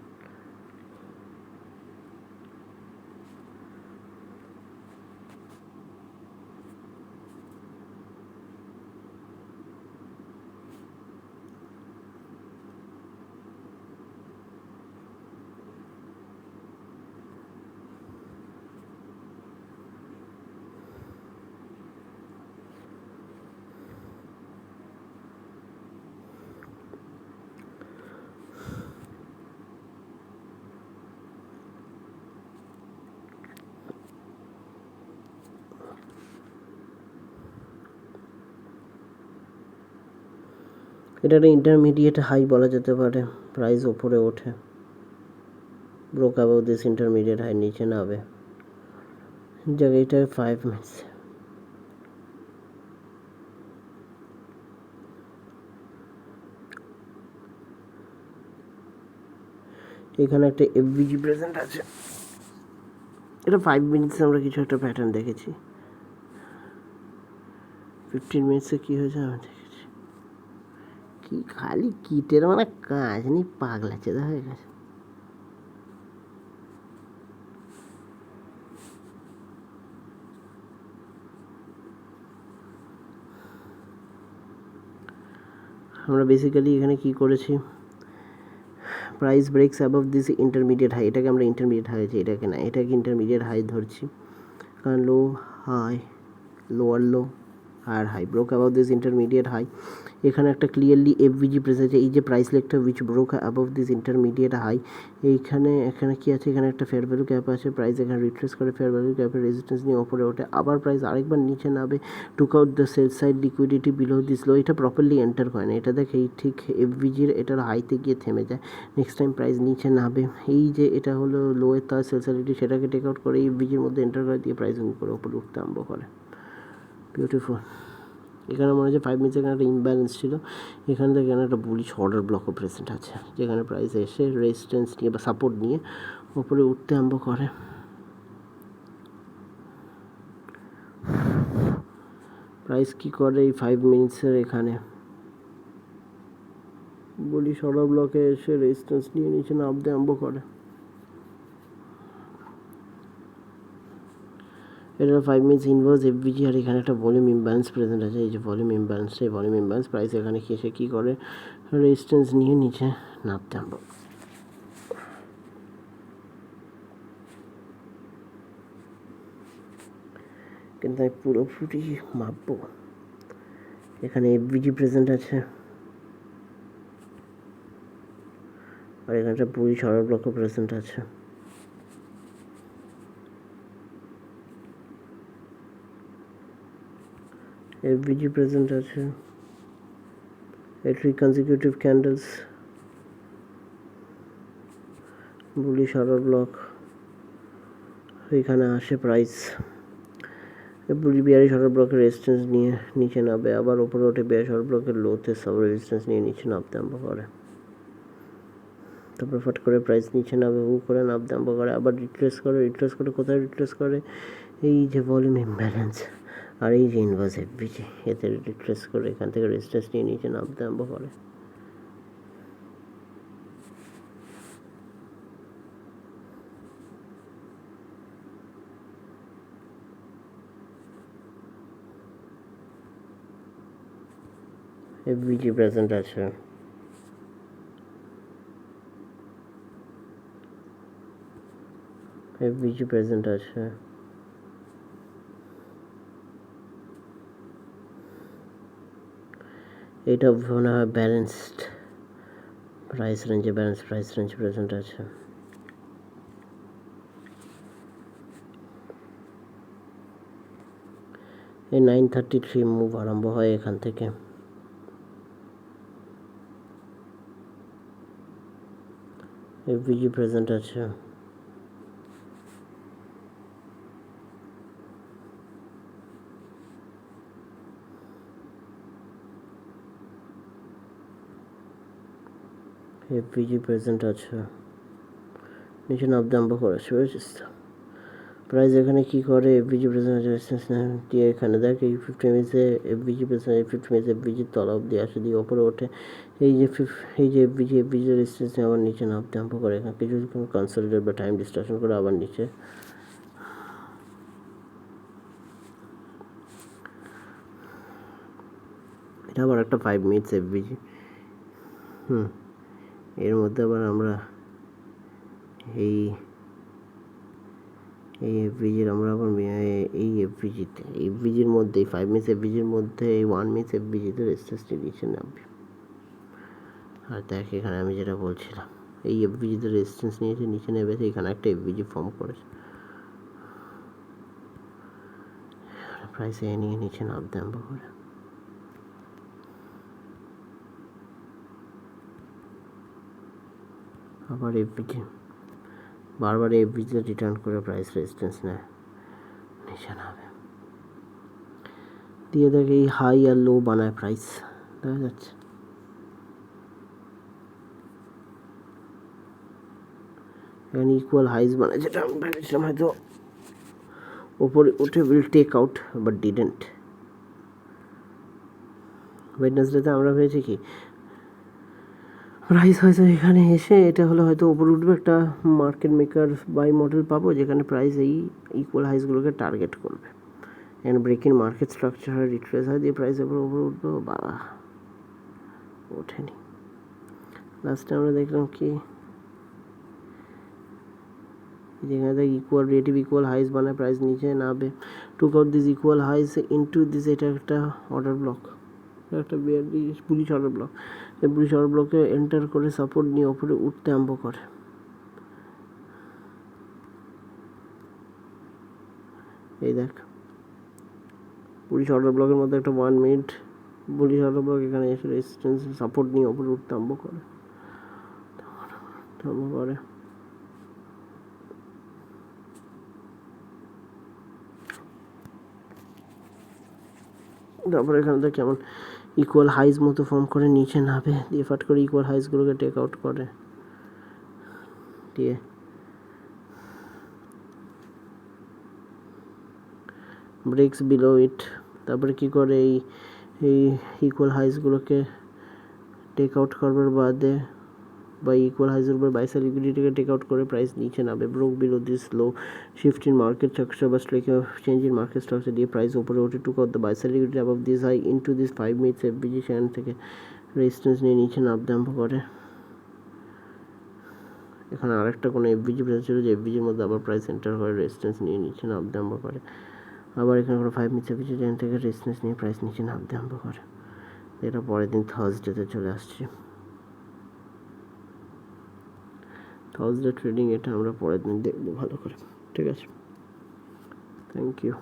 Speaker 1: এটা একটা ইন্টারমিডিয়েট হাই বলা যেতে পারে, প্রাইস ওপরে ওঠে, broke about this intermediate high, নিচে নামবে জায়গাটা 5 মিনিটস। এখানে একটা এফভিজি প্রেজেন্ট আছে, এটা 5 মিনিটসে আমরা কিছু একটা প্যাটার্ন দেখেছি, 15 মিনিটসে কী হয়েছে আমি দেখেছি। কি খালি কিটের মানে কাজ নেই, পাগলা চেদা হয়ে গেছে। আমরা বেসিক্যালি এখানে কি করেছি, price breaks above this intermediate high, এটাকে আমরা ইন্টারমিডিয়েট হাই আছে, এটাকে না, এটাকে ইন্টারমিডিয়েট হাই ধরছি, কারণ লো হাই, লোয়ার লো আর high, broke above this intermediate high. এখানে একটা ক্লিয়ারলি এফভিজি প্রেস আছে, এই যে প্রাইস লেগটা which broke above this intermediate high. এইখানে এখানে কি আছে, এখানে একটা ফেয়ার ভ্যালু ক্যাপ আছে, প্রাইস এখানে রিট্রেস করে ফেয়ার ভ্যালু ক্যাপের রেজিস্ট্যান্স নিয়ে ওপরে ওঠে, আবার প্রাইস আরেকবার নিচে নামে, took out the sell side liquidity below this low. এটা প্রপারলি এন্টার করে না, এটা দেখে এই ঠিক এফভিজির এটার হাইতে গিয়ে থেমে যায়, নেক্সট টাইম প্রাইস নিচে নামে, এই যে এটা হলো লোয়ের তার সেল সাইডিটি, সেটাকে টেক আউট করে এফভিজির মধ্যে এন্টার করে দিয়ে প্রাইস করে ওপরে উঠতে আরম্ভ করে। বিউটিফুল। এখানে মনে হচ্ছে 5 মিনিটস এখানে একটা ইমব্যালেন্স ছিল, এখান থেকে এখানে একটা বুলিশ অর্ডার ব্লকও প্রেজেন্ট আছে, যেখানে প্রাইস এসে রেজিস্ট্যান্স নিয়ে বা সাপোর্ট নিয়ে ওপরে উঠতে আরম্ভ করে। প্রাইস কি করে এই 5 মিনিটসের এখানে বুলিশ অর্ডার ব্লকে এসে রেজিস্ট্যান্স নিয়ে নিচে নামতে আরম্ভ করে। এটা 5 মিনিটস ইনভার্স এফভিজি, আর এখানে একটা ভলিউম ইমব্যালেন্স প্রেজেন্ট আছে, এই যে ভলিউম ইমব্যালেন্স, এই ভলিউম ইমব্যালেন্স প্রাইস এখানে কি এসে কী করে রেজিস্ট্যান্স নিয়ে নিচে নামতে আরম্ভ। কিন্তু আমি পুরোপুরি মাপবো, এখানে এফভিজি প্রেজেন্ট আছে, আর এখানে একটা বুলিশ অর্ডার ব্লকও প্রেজেন্ট আছে। এফভিজি প্রেজেন্ট আছে, 3 consecutive candles, bullish order block, এখানে আসে প্রাইস বিয়ারিশ অর্ডার ব্লকের রেজিস্ট্যান্স নিয়ে নিচে নামবে, আবার ওপরে ওঠে বিয়ারিশ অর্ডার ব্লকের লোতে সব রেজিস্ট্যান্স নিয়ে নিচে নামতে আরম্ভ করে, তারপর ফট করে প্রাইস নিচে নামে, করে নামতে আরম্ভ করে, আবার রিট্রেস করে কোথায় রিট্রেস করে, এই যে ভলিউম ইমব্যালেন্স আর এই যে ইনভার্স এফভিজি, এতে রিট্রেস করে এখান থেকে রেজিস্ট্যান্স নিয়ে নিচে নামতে আরম্ভ করে। এফভিজি প্রেজেন্ট আছে, এফভিজি প্রেজেন্ট আছে, এটা মনে হয় ব্যালেন্সড প্রাইস রেঞ্জে, ব্যালেন্স প্রাইস রেঞ্জ প্রেজেন্ট আছে। এই 933 মুভ আরম্ভ হয় এখান থেকে। এফভিজি প্রেজেন্ট আছে, এফভিজি প্রেজেন্ট আছে, নিচে নামতে আরম্ভ করেছে। প্রাইস এখানে কি করে, এফভিজি প্রেজেন্ট রেজিস্ট্যান্স দিয়ে এখানে দেখ এই 50 মিনিটসে এফভিজি প্রেজেন্ট, 50 মিনিটস এফভিজির তলা অব্দি আসে, দিয়ে ওপরে ওঠে। এই যে এফভিজি রেজিস্ট্যান্স আবার নিচে নামতে আরম্ভ করে, এখানে কিছু কনসলিডেট বা টাইম ডিস্ট্রাকশন করে আবার নিচে। এটা আবার একটা 5 মিনিটস এফভিজি। এর মধ্যে আবার আমরা এই এফভিজির আমরা আবার এই এফভিজির মধ্যে 5 মিনিটস এফভিজির মধ্যে এই 1 মিনিটস এফভিজিতে রেজিস্ট্যান্সটি নিচে নামবে। আর দেখ এখানে আমি যেটা বলছিলাম, এই এফভিজিতে রেজিস্ট্যান্স নিয়েছে, নিচে নেমেছে, এখানে একটা এফভিজি ফর্ম করেছে, প্রাইস এ নিয়ে নিচে নামতে আরম্ভ করে। আবার এফভিজি বারবার এফভিজিতে রিটার্ন করে প্রাইস রেজিস্ট্যান্স নেয়, নিচে নামে, দিয়ে দেখে এই হাই আর লো বানায় প্রাইস, দেখা যাচ্ছে। এখানে ইকুয়াল হাইজ বানায়, যেটা আমি ভেবেছিলাম হয়তো ওপরে উঠে will take out, but didn't. ওয়েডনেসডেতে আমরা ভেবেছি কি প্রাইস হয়তো এখানে এসে এটা হলে হয়তো ওপরে উঠবে, একটা মার্কেট মেকার বাই মডেল পাবো যেখানে প্রাইস এই ইকুয়াল হাইজগুলোকে টার্গেট করবে, এখানে ব্রেকিং মার্কেট স্ট্রাকচার হয়, রিট্রেস হয়, দিয়ে প্রাইস ওপরে উঠবে। বাবা ওঠেনি। লাস্টে আমরা দেখলাম কি যেখানে দেখ ইকুয়াল রিলেটিভ ইকুয়াল হাইজ বানায়, প্রাইস নিচে নামবে, took out this equal highs into this, এটা একটা অর্ডার ব্লক, একটা বুলিশ অর্ডার ব্লক। এই বুলিশ অর্ডার ব্লকে এন্টার করে সাপোর্ট নিয়ে ওপরে উঠতে আরম্ভ করে। এই দেখ বুলিশ অর্ডার ব্লকের মধ্যে একটা 1 মিনিট বুলিশ অর্ডার ব্লক, এখানে এসে রেজিস্ট্যান্স সাপোর্ট নিয়ে ওপরে উঠতে আরম্ভ করে। তারপরে এখানে দেখ কেমন ইকুয়াল হাইজ মতো ফর্ম করে নিচে নামে, দিয়ে ফাট করে ইকুয়াল হাইজগুলোকে টেক আউট করে, দিয়ে ব্রেক্স বিলো ইট। তারপরে কি করে এই ইকুয়াল হাইজগুলোকে টেক আউট করবার বাদে বা ইকুয়াল হাইজের উপর বাইসেল লিকুইডিটিকে টেক আউট করে প্রাইস নিচে নামে, broke below this low, shift in market structure বা strike change in market structure, দিয়ে প্রাইস উপরে ওঠে, took out the buy sell liquidity above this high into this 5 minutes FVG, সেখান থেকে রেজিস্ট্যান্স নিয়ে নিচে নামতে আরম্ভ করে। এখানে আরেকটা কোনো এফভিজি প্রেস ছিল, যে এফভিজির মধ্যে আবার প্রাইস এন্টার করে রেজিস্ট্যান্স নিয়ে নিচে নামতে আরম্ভ করে। আবার এখানে কোনো 5 মিনিটস এফভিজি, যেখান থেকে রেজিস্ট্যান্স নিয়ে প্রাইস নিচে নামতে আরম্ভ করে। এটা পরের দিন থার্সডেতে চলে আসছে, থার্সডে ট্রেডিং, এটা আমরা পরের দিন দেখবো ভালো করে। ঠিক আছে, থ্যাংক ইউ।